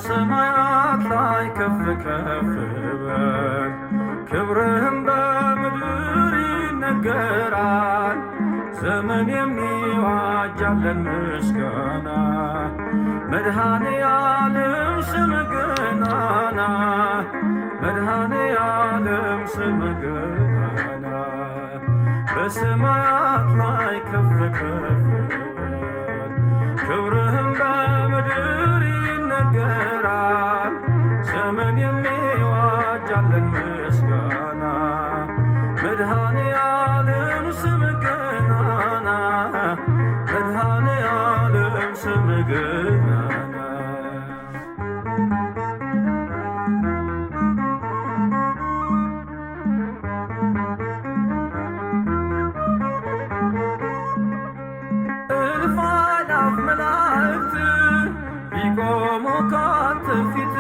በሰማያት ላይ ከፍ ከፍ በል ክብርህም በምድር ይነገራል። ዘመን የሚዋጃለን ምስጋና መድኃኔ ዓለም ስምህ ገናና መድኃኔ ዓለም ስምህ ገናና በሰማያት ላይ ከፍ ከፍ በል ክብርህም በምድር ይነገራል። ዘመን የሚዋጃለን ምስጋና መድኃኔ ዓለም ስምህ ገናና መድኃኔ ዓለም ስምህ ገናና እልፍ አእላፍ መላእክት ቢቆሙ ካንተ ፊት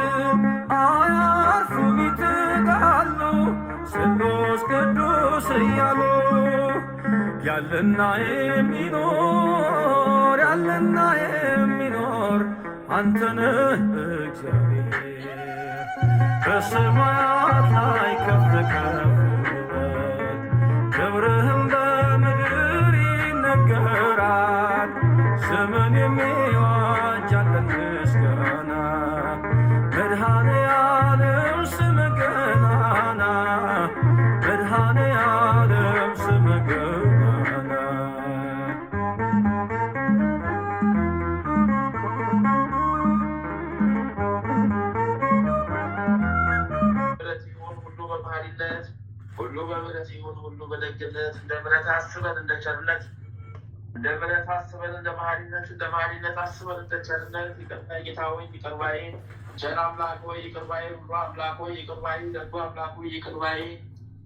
አያርፉም ይትጋሉ ስሉስ ቅዱስ እያሉ ያለና የሚኖር አንተ ነህ እግዚአብሔር። በሰማያት ላይ ከፍ ከፍ በል ክብርህም በምድር ይነገራል። ዘመን የሚዋጃለን ምስጋና መድኃኔ ዓለም ስምህ ገናና መድኃኔ ዓለም ስምህ ገናና ሁሉ በምሕረት ይሁን ሁሉ በደግነት እንደ ምሕረት አስበን እንደ ቸርነት እንደ ምሕረት አስበን እንደ መሐሪነት አስበን እንደ ቸርነት ይቅርታ ጌታ ሆይ ይቅር ባይ ቸር አምላክ ሆይ ይቅር ባይ ሁሉ አምላክ ሆይ ይቅር ባይ ደጉ አምላክ ሆይ ይቅር ባይ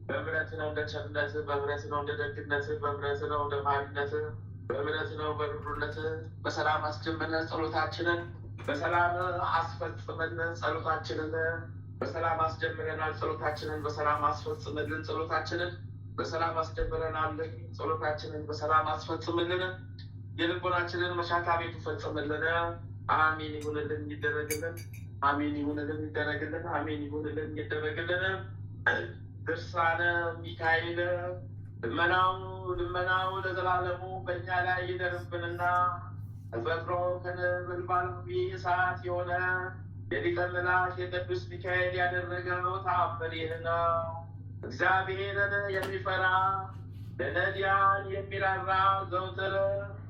በምሕረት ነው እንደ ቸርነት በምሕረት ነው እንደ ደግነት በምሕረት ነው እንደ መሐሪነት በምሕረት ነው በሩሩነት በሰላም አስጀምረን ጸሎታችንን በሰላም አስፈጽመን ጸሎታችንን በሰላም አስጀምረናል። ጸሎታችንን በሰላም አስፈጽምልን። ጸሎታችንን በሰላም አስጀምረናል። ጸሎታችንን በሰላም አስፈጽምልን። የልቦናችንን መሻት አቤቱ ፈጽምልን። አሜን ይሁንልን ይደረግልን። አሜን ይሁንልን ይደረግልን። አሜን ይሁንልን ይደረግልን። ድርሳነ ሚካኤል ልመናው ለዘላለሙ በእኛ ላይ ይደርብንና ተፈጥሮ ከነበልባላዊ እሳት የሆነ የሊቀ መላእክት የቅዱስ ሚካኤል ያደረገው ተአምር ይህ ነው። እግዚአብሔርን የሚፈራ ለነዳያን የሚራራ ዘውትር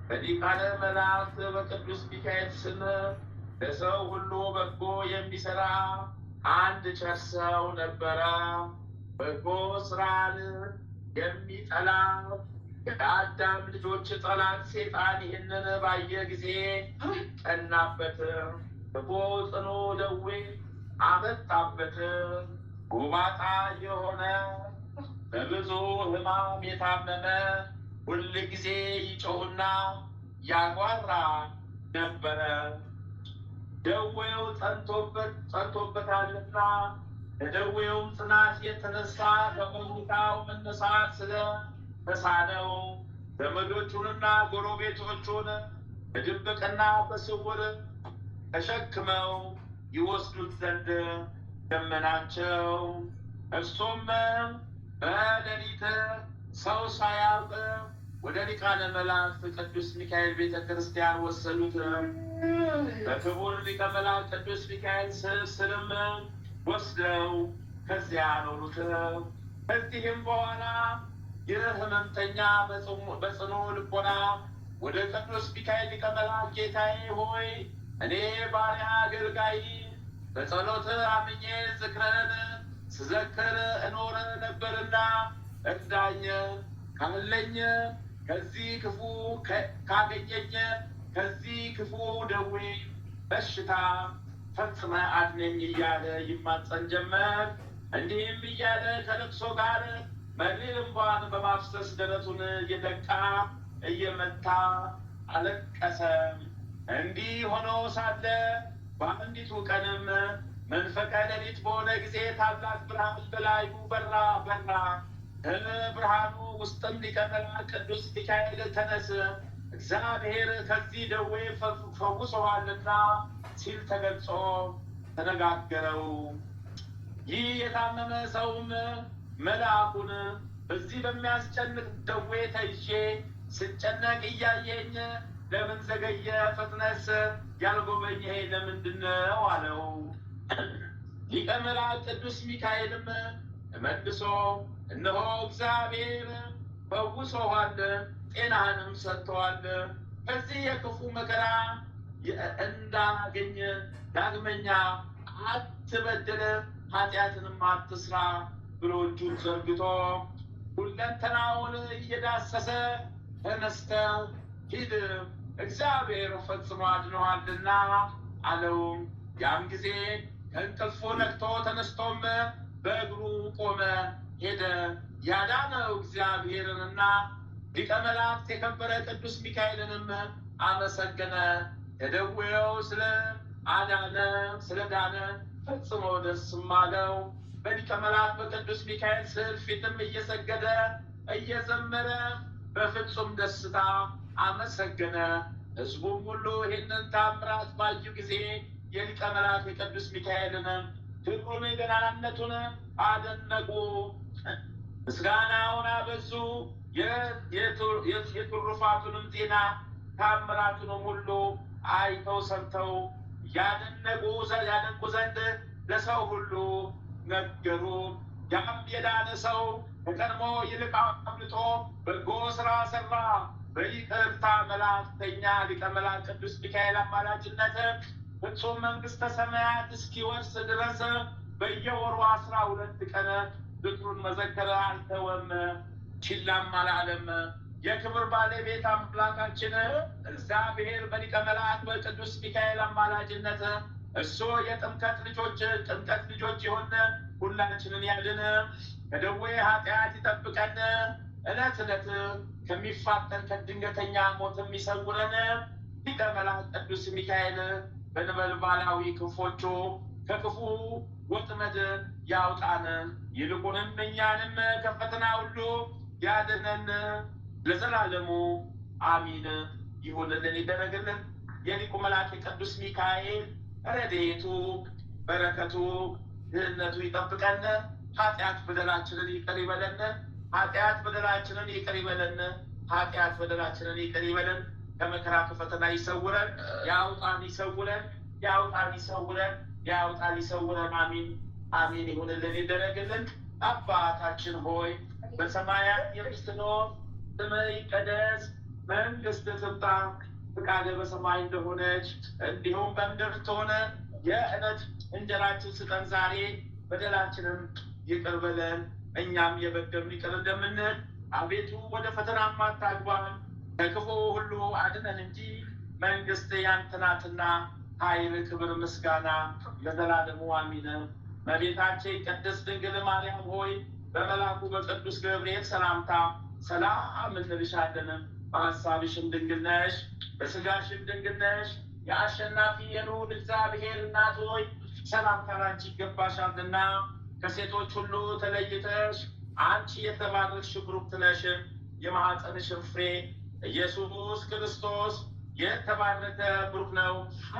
በሊቃነ መላእክት በቅዱስ ሚካኤል ስም ለሰው ሁሉ በጎ የሚሰራ አንድ ቸር ሰው ነበረ። በጎ ስራን የሚጠላ የአዳም ልጆች ጠላት ሴጣን ይህንን ባየ ጊዜ ቀናበት። ክፉ ጽኑ ደዌ አመጣበት። ጎባጣ የሆነ በብዙ ሕማም የታመመ ሁል ጊዜ ይጮህና ያጓራ ነበረ። ደዌው ጸንቶበታልና ከደዌውም ጽናት የተነሳ ከመኝታው መነሳት ስለተሳነው ዘመዶቹንና ጎረቤቶቹን በድብቅና በስውር ተሸክመው ይወስዱት ዘንድ ለመናቸው። እርሱም በሌሊት ሰው ሳያውቅ ወደ ሊቃነ መላእክት ቅዱስ ሚካኤል ቤተ ክርስቲያን ወሰዱት። በክቡር ሊቀ መላእክት ቅዱስ ሚካኤል ስርም ወስደው ከዚያ አኖሩት። ከዚህም በኋላ ይህ ሕመምተኛ በጽኑ ልቦና ወደ ቅዱስ ሚካኤል ሊቀ መላእክት ጌታዬ ሆይ እኔ ባሪያ አገልጋይ በጸሎት አምኜ ዝክረን ስዘክር እኖር ነበርና እርዳኝ፣ ካለኝ ከዚህ ክፉ ካገኘኝ ከዚህ ክፉ ደዌ በሽታ ፈጽመ አድነኝ እያለ ይማጸን ጀመር። እንዲህም እያለ ከልቅሶ ጋር መሪር እንባን በማፍሰስ ደረቱን እየደቃ እየመታ አለቀሰ። እንዲህ ሆኖ ሳለ በአንዲቱ ቀንም መንፈቀ ሌሊት በሆነ ጊዜ ታላቅ ብርሃን በላዩ በራ። ከብርሃኑ ውስጥም ሊቀ መላእክት ቅዱስ ሚካኤል ተነስ፣ እግዚአብሔር ከዚህ ደዌ ፈውሶሃልና ሲል ተገልጾ ተነጋገረው። ይህ የታመመ ሰውም መልአኩን በዚህ በሚያስጨንቅ ደዌ ተይዤ ስጨነቅ እያየኝ ለምን ዘገየ? ፈጥነስ ያልጎበኘኸኝ ለምንድን ነው አለው። ሊቀ መላእክት ቅዱስ ሚካኤልም መልሶ እነሆ እግዚአብሔር ፈውሶሃል፣ ጤናህንም ሰጥቶሃል። ከዚህ የክፉ መከራ እንዳገኘ ዳግመኛ አትበድል፣ ኃጢአትንም አትስራ ብሎ እጁን ዘርግቶ ሁለንተናውን እየዳሰሰ ተነስተህ ሂድ፣ እግዚአብሔር ፈጽሞ አድኖሃልና አለው። ያን ጊዜ ከእንቅልፉ ነቅቶ ተነስቶም በእግሩ ቆመ፣ ሄደ። ያዳነው እግዚአብሔርንና ሊቀ መላእክት የከበረ ቅዱስ ሚካኤልንም አመሰገነ። ከደዌው ስለዳነ ፈጽሞ ደስም አለው። በሊቀ መላእክት በቅዱስ ሚካኤል ስዕል ፊትም እየሰገደ እየዘመረ በፍጹም ደስታ አመሰገነ። ሕዝቡም ሁሉ ይህንን ታምራት ባዩ ጊዜ የሊቀ መላእክት የቅዱስ ሚካኤልን ክብሩን ገናናነቱን አደነቁ፣ ምስጋናውን አበዙ። የትሩፋቱንም ዜና ታምራቱንም ሁሉ አይተው ሰምተው ያደንቁ ዘንድ ለሰው ሁሉ ነገሩ። ያም የዳነ ሰው ከቀድሞ ይልቅ አብልጦ በጎ ስራ ሰራ። በይቅርታ መላእክተኛ ሊቀ መላእክት ቅዱስ ሚካኤል አማላጅነት ፍጹም መንግሥተ ሰማያት እስኪወርስ ድረስ በየወሩ 12 ቀን ዝክሩን መዘከር አልተወም፣ ችላም አላለም። የክብር ባለቤት አምላካችን እግዚአብሔር በሊቀ መላእክት በቅዱስ ሚካኤል አማላጅነት እሱ የጥምቀት ልጆች የሆነ ሁላችንን ያድን፣ ከደዌ ኃጢአት ይጠብቀን፣ ዕለት ዕለት ከሚፋጠን ከድንገተኛ ሞትም ይሰውረን። ሊቀ መላእክት ቅዱስ ሚካኤል በነበልባላዊ ክንፎቹ ከክፉ ወጥመድ ያውጣን፣ ይልቁንም እኛንም ከፈተና ሁሉ ያድነን ለዘላለሙ አሚን። ይሁንልን ይደረግልን። የሊቁ መልአክ ቅዱስ ሚካኤል ረድኤቱ በረከቱ ድህነቱ ይጠብቀን። ኃጢአት በደላችንን ይቅር ይበለን። ኃጢአት በደላችንን ይቅር ይበለን። ኃጢአት በደላችንን ይቅር ይበለን። ከመከራ ከፈተና ይሰውረን፣ ያውጣን ይሰውረን፣ ያውጣን ይሰውረን፣ ያውጣን ይሰውረን። አሚን አሚን። ይሁንልን ይደረግልን። አባታችን ሆይ በሰማያት የምትኖር ስምህ ይቀደስ፣ መንግሥትህ ትምጣ፣ ፈቃድህ በሰማይ እንደሆነች እንዲሁም በምድር ትሁን። የዕለት እንጀራችንን ስጠን ዛሬ፣ በደላችንን ይቅር በለን እኛም የበደሉንን ይቅር እንደምንል። አቤቱ ወደ ፈተና አታግባን፣ ከክፉ ሁሉ አድነን እንጂ መንግሥት ያንተ ናትና ኃይል፣ ክብር፣ ምስጋና ለዘላለሙ አሚን። እመቤታችን ቅድስት ድንግል ማርያም ሆይ በመልአኩ በቅዱስ ገብርኤል ሰላምታ ሰላም እንልሻለን። በሐሳብሽም ድንግል ነሽ፣ በሥጋሽም ድንግል ነሽ። የአሸናፊ የልዑል እግዚአብሔር እናት ሆይ ሰላምታ ላንቺ ይገባሻልና ከሴቶች ሁሉ ተለይተሽ አንቺ የተባረክሽ ብሩክት ነሽ። የማኅፀንሽም ፍሬ ኢየሱስ ክርስቶስ የተባረከ ብሩክ ነው።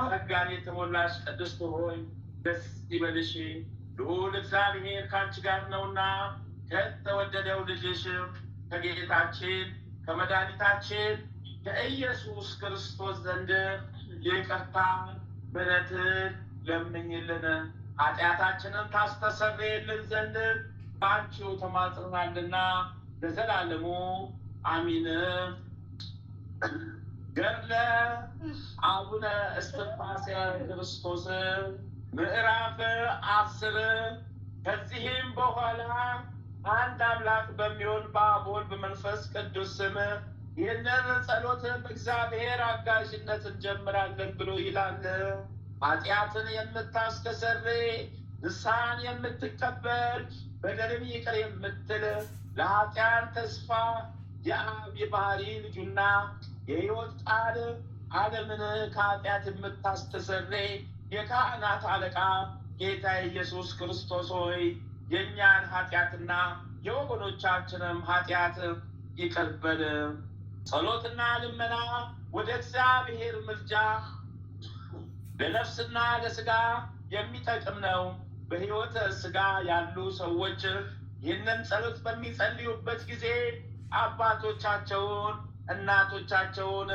ጸጋን የተሞላሽ ቅድስት ሆይ ደስ ይበልሽ፣ ልዑል እግዚአብሔር ከአንቺ ጋር ነውና ከተወደደው ልጅሽ ከጌታችን ከመድኃኒታችን ከኢየሱስ ክርስቶስ ዘንድ ይቅርታ ምሕረትን ለምኝልን ኃጢአታችንን ታስተሰርይልን ዘንድ በአንቺው ተማጽነናልና ለዘላለሙ አሚን። ገድለ አቡነ እስትንፋሰ ክርስቶስ ምዕራፍ 10 ከዚህም በኋላ አንድ አምላክ በሚሆን በአብ ወልድ በመንፈስ ቅዱስ ስም ይህንን ጸሎት በእግዚአብሔር አጋዥነት እንጀምራለን ብሎ ይላል። ኃጢአትን የምታስተሰርይ ንስሐን የምትቀበል በደልን ይቅር የምትል ለኃጢአት ተስፋ የአብ የባህሪ ልጁና የሕይወት ቃል ዓለምን ከኃጢአት የምታስተሰርይ የካህናት አለቃ ጌታ ኢየሱስ ክርስቶስ ሆይ የእኛን ኃጢአትና የወገኖቻችንም ኃጢአት ይቅር በል። ጸሎትና ልመና ወደ እግዚአብሔር ምልጃ ለነፍስና ለሥጋ የሚጠቅም ነው። በሕይወተ ሥጋ ያሉ ሰዎች ይህንን ጸሎት በሚጸልዩበት ጊዜ አባቶቻቸውን፣ እናቶቻቸውን፣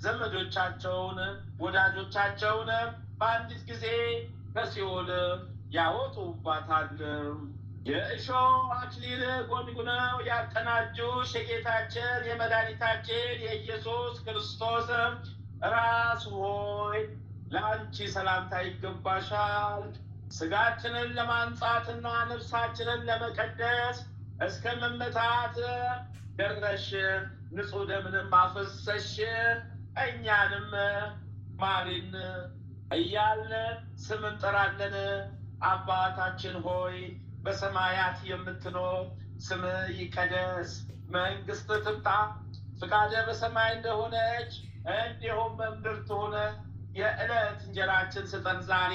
ዘመዶቻቸውን፣ ወዳጆቻቸውን በአንዲት ጊዜ ከሲኦል ያወጡባታል። የእሾህ አክሊል ጎንጉነው ያቀናጁሽ የጌታችን የመድኃኒታችን የኢየሱስ ክርስቶስ ራስ ሆይ ለአንቺ ሰላምታ ይገባሻል። ስጋችንን ለማንጻትና ነፍሳችንን ለመቀደስ እስከ መመታት ደረሽ። ንጹሕ ደምንም አፈሰሽ። እኛንም ማሪን እያልን ስም እንጠራለን። አባታችን ሆይ በሰማያት የምትኖር ስምህ ይቀደስ፣ መንግሥትህ ትምጣ፣ ፈቃድህ በሰማይ እንደሆነች እንዲሁም በምድር ትሁን። የዕለት እንጀራችን ስጠን ዛሬ፣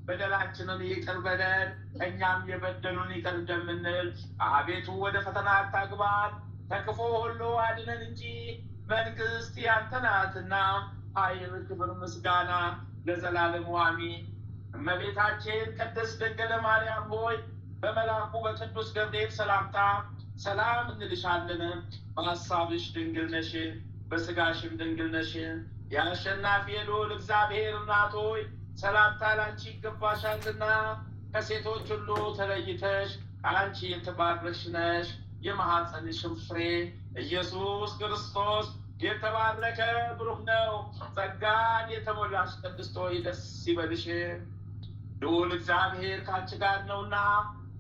በደላችንን ይቅር በለን እኛም የበደሉን ይቅር እንደምንል። አቤቱ ወደ ፈተና አታግባን፣ ከክፉ ሁሉ አድነን እንጂ መንግሥት ያንተ ናትና ኃይል፣ ክብር፣ ምስጋና ለዘላለሙ አሜን። እመቤታችን ቅድስት ድንግል ማርያም ሆይ በመልአኩ በቅዱስ ገብርኤል ሰላምታ ሰላም እንልሻለን። በሐሳብሽ ድንግል ነሽ፣ በሥጋሽም ድንግል ነሽ። የአሸናፊ የልዑል እግዚአብሔር እናት ሆይ ሰላምታ ላንቺ ይገባሻልና ከሴቶች ሁሉ ተለይተሽ አንቺ የተባረክሽ ነሽ። የማኅፀንሽም ፍሬ ኢየሱስ ክርስቶስ የተባረከ ብሩክ ነው። ጸጋን የተሞላሽ ቅድስት ሆይ ደስ ይበልሽ፣ ልዑል እግዚአብሔር ከአንቺ ጋር ነውና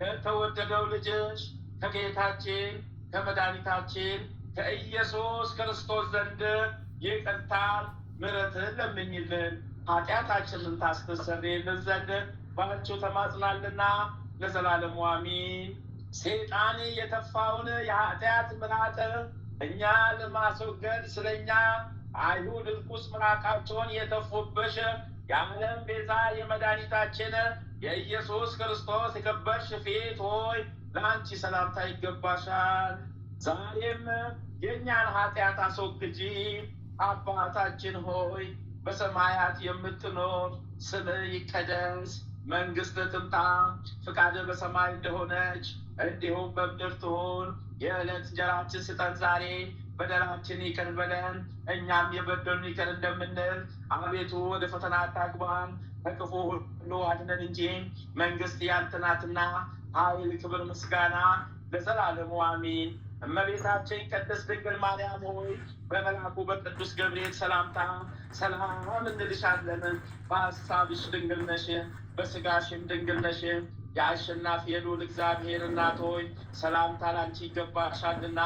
ከተወደደው ልጅሽ ከጌታችን ከመድኃኒታችን ከኢየሱስ ክርስቶስ ዘንድ ይቅርታን ምሕረትን ለምኝልን ኃጢአታችንን ታስተሰርይልን ዘንድ ባንቺው ተማጽናልና ለዘላለሙ አሜን። ሰይጣን የተፋውን የኃጢአት ምራቅ እኛ ለማስወገድ ስለኛ አይሁድ ርኩስ ምራቃቸውን የተፉብሽ የዓለም ቤዛ የመድኃኒታችን የኢየሱስ ክርስቶስ የከበርሽ ፊት ሆይ ለአንቺ ሰላምታ ይገባሻል። ዛሬም የእኛን ኃጢአት አስወግጂ። አባታችን ሆይ በሰማያት የምትኖር ስምህ ይቀደስ፣ መንግሥትህ ትምጣ፣ ፈቃድህ በሰማይ እንደሆነች እንዲሁም በምድር ትሁን። የዕለት እንጀራችንን ስጠን ዛሬ፣ በደላችን ይቅር በለን እኛም የበደሉንን ይቅር እንደምንል። አቤቱ ወደ ፈተና አታግባን፣ ከክፉ ሁሉ አድነን እንጂ መንግሥት ያንተ ናትና ኃይል፣ ክብር፣ ምስጋና ለዘላለሙ አሜን። እመቤታችን ቅድስት ድንግል ማርያም ሆይ በመልአኩ በቅዱስ ገብርኤል ሰላምታ ሰላም እንልሻለን። በሐሳብሽ ድንግል ነሽ፣ በሥጋሽም ድንግል ነሽ። የአሸናፊ የልዑል እግዚአብሔር እናት ሆይ ሰላምታ ላንቺ ይገባሻልና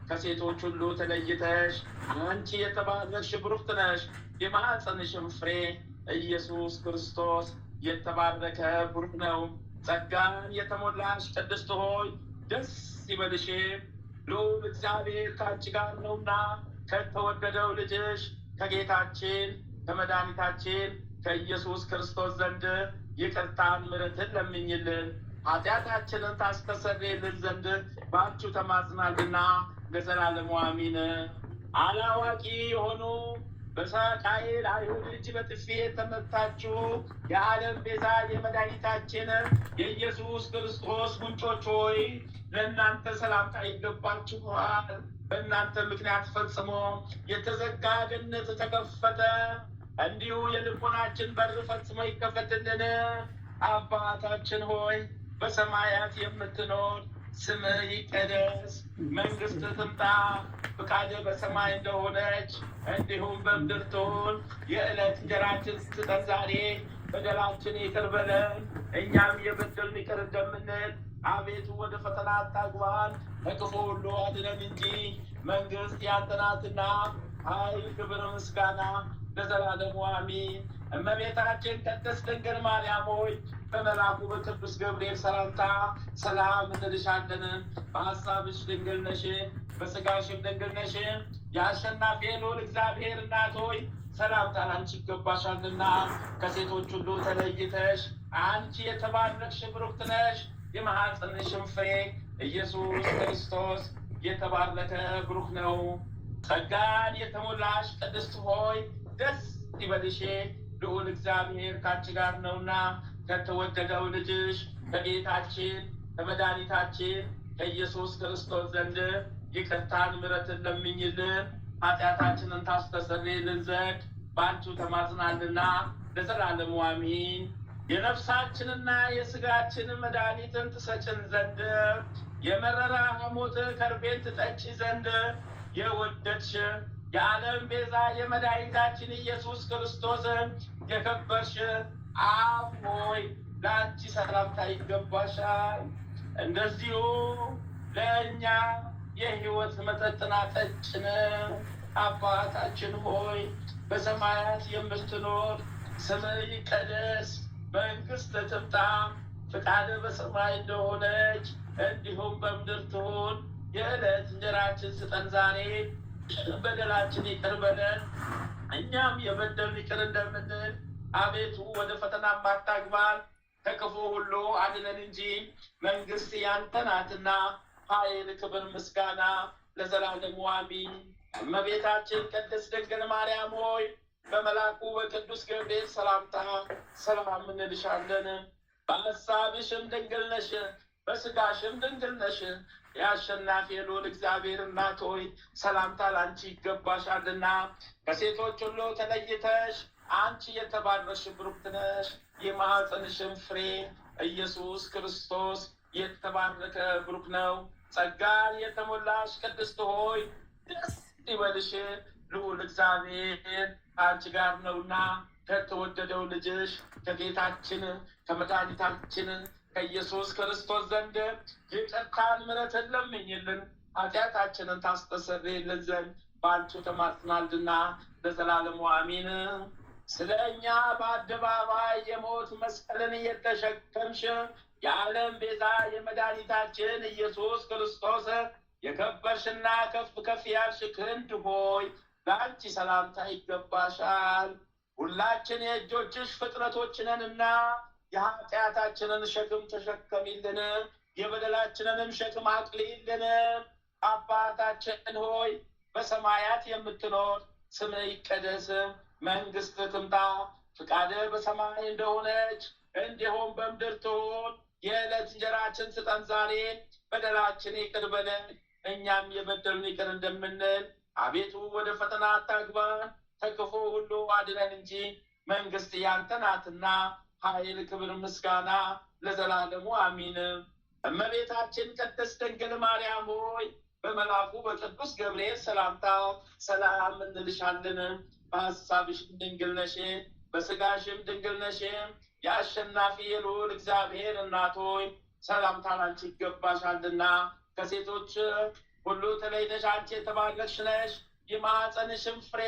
ከሴቶች ሁሉ ተለይተሽ አንቺ የተባረክሽ ብሩክት ነሽ። የማኅፀንሽም ፍሬ ኢየሱስ ክርስቶስ የተባረከ ብሩክ ነው። ጸጋን የተሞላሽ ቅድስት ሆይ ደስ ይበልሽ፣ ልዑል እግዚአብሔር ከአንቺ ጋር ነውና ከተወደደው ልጅሽ ከጌታችን ከመድኃኒታችን ከኢየሱስ ክርስቶስ ዘንድ ይቅርታን ምሕረትን ለምኝልን ኃጢአታችንን ታስተሰርይልን ዘንድ በአንቺው ተማጽናልና ለዘላለሙ አሜን። አላዋቂ የሆኑ በሳቃይል አይሁድ እጅ በጥፊ የተመታችሁ የዓለም ቤዛ የመድኃኒታችን የኢየሱስ ክርስቶስ ጉንጮች ሆይ ለእናንተ ሰላምታ ይገባችኋል። በእናንተ ምክንያት ፈጽሞ የተዘጋ ገነት ተከፈተ። እንዲሁ የልቦናችን በር ፈጽሞ ይከፈትልን። አባታችን ሆይ በሰማያት የምትኖር ስምህ ይቀደስ፣ መንግሥትህ ትምጣ፣ ፈቃድህ በሰማይ እንደሆነች እንዲሁም በምድር ትሁን። የዕለት እንጀራችንን ስጠን ዛሬ፣ በደላችን ይቅር በለን እኛም የበደሉንን ይቅር እንደምንል። አቤቱ ወደ ፈተና አታግባን፣ ከክፉ ሁሉ አድነን እንጂ መንግሥት ያንተ ናትና ኃይል፣ ክብር፣ ምስጋና ለዘላለሙ አሜን። እመቤታችን ቅድስት ድንግል ማርያም ሆይ በመልአኩ በቅዱስ ገብርኤል ሰላምታ ሰላም እንልሻለን። በሐሳብሽ ድንግል ነሽ፣ በሥጋሽም ድንግል ነሽ። የአሸናፊ ልዑል እግዚአብሔር እናት ሆይ ሰላምታ ላንቺ ይገባሻልና ከሴቶች ሁሉ ተለይተሽ አንቺ የተባረክሽ ብሩክት ነሽ። የማኅፀንሽም ፍሬ ኢየሱስ ክርስቶስ የተባረከ ብሩክ ነው። ጸጋን የተሞላሽ ቅድስት ሆይ ደስ ይበልሽ፣ ልዑል እግዚአብሔር ከአንቺ ጋር ነውና ከተወደደው ልጅሽ ከጌታችን ከመድኃኒታችን ከኢየሱስ ክርስቶስ ዘንድ ይቅርታን ምሕረትን ለምኝልን ኃጢአታችንን ታስተሰርይልን ዘንድ በአንቺው ተማጽናልና ለዘላለሙ አሜን። የነፍሳችንና የስጋችን መድኃኒትን ትሰጭን ዘንድ የመረራ ሐሞት ከርቤን ትጠጪ ዘንድ የወደድሽ የዓለም ቤዛ የመድኃኒታችን ኢየሱስ ክርስቶስ የከበርሽ አብ ሆይ ለአንቺ ሰላምታ ይገባሻል። እንደዚሁ ለእኛ የሕይወት መጠጥና ጠጭን አባታችን ሆይ በሰማያት የምትኖር ስምህ ይቀደስ፣ መንግሥትህ ትምጣ፣ ፈቃድህ በሰማይ እንደሆነች እንዲሁም በምድር ትሁን። የዕለት እንጀራችንን ስጠን ዛሬ፣ በደላችን ይቅር በለን እኛም የበደሉንን ይቅር እንደምንል፣ አቤቱ ወደ ፈተና አታግባን ከክፉ ሁሉ አድነን እንጂ መንግሥት ያንተ ናትና ኃይል፣ ክብር፣ ምስጋና ለዘላለሙ አሜን። እመቤታችን ቅድስት ድንግል ማርያም ሆይ በመልአኩ በቅዱስ ገብርኤል ሰላምታ ሰላም እንልሻለን። በሐሳብሽም ድንግል ነሽ፣ በሥጋሽም ድንግል ነሽ። የአሸናፊ የልዑል እግዚአብሔር እናት ሆይ ሰላምታ ላንቺ ይገባሻልና ከሴቶች ሁሉ ተለይተሽ አንቺ የተባረክሽ ብሩክት ነሽ። የማኅፀንሽም ፍሬ ኢየሱስ ክርስቶስ የተባረከ ብሩክ ነው። ጸጋን የተሞላሽ ቅድስት ሆይ ደስ ይበልሽ፣ ልዑል እግዚአብሔር አንቺ ጋር ነውና ከተወደደው ልጅሽ ከጌታችን ከመድኃኒታችን ከኢየሱስ ክርስቶስ ዘንድ ይቅርታን ምሕረትን ለምኝልን ኃጢአታችንን ታስተሰርይልን ዘንድ በአንቺው ተማጽናልና ለዘላለሙ አሜን። ስለ እኛ በአደባባይ የሞት መስቀልን እየተሸከምሽ የዓለም ቤዛ የመድኃኒታችን ኢየሱስ ክርስቶስ የከበርሽና ከፍ ከፍ ያልሽ ክንድ ሆይ ለአንቺ ሰላምታ ይገባሻል። ሁላችን የእጆችሽ ፍጥረቶች ነንና የኃጢአታችንን ሸክም ተሸከሚልን፣ የበደላችንንም ሸክም አቅልይልን። አባታችን ሆይ በሰማያት የምትኖር ስምህ ይቀደስ፣ መንግሥትህ ትምጣ፣ ፈቃድህ በሰማይ እንደሆነች እንዲሁም በምድር ትሁን። የዕለት እንጀራችንን ስጠን ዛሬ፣ በደላችን ይቅር በለን እኛም የበደሉንን ይቅር እንደምንል። አቤቱ ወደ ፈተና አታግባን ከክፉ ሁሉ አድነን እንጂ መንግሥት ያንተ ናትና ኃይል፣ ክብር፣ ምስጋና ለዘላለሙ አሜን። እመቤታችን ቅድስት ድንግል ማርያም ሆይ በመልአኩ በቅዱስ ገብርኤል ሰላምታ ሰላም እንልሻለን። በሐሳብሽም ድንግል ነሽ፣ በሥጋሽም ድንግል ነሽ። የአሸናፊ የልዑል እግዚአብሔር እናት ሆይ ሰላምታ ላንቺ ይገባሻልና ከሴቶች ሁሉ ተለይተሽ አንቺ የተባረክሽ ነሽ። የማኅፀንሽም ፍሬ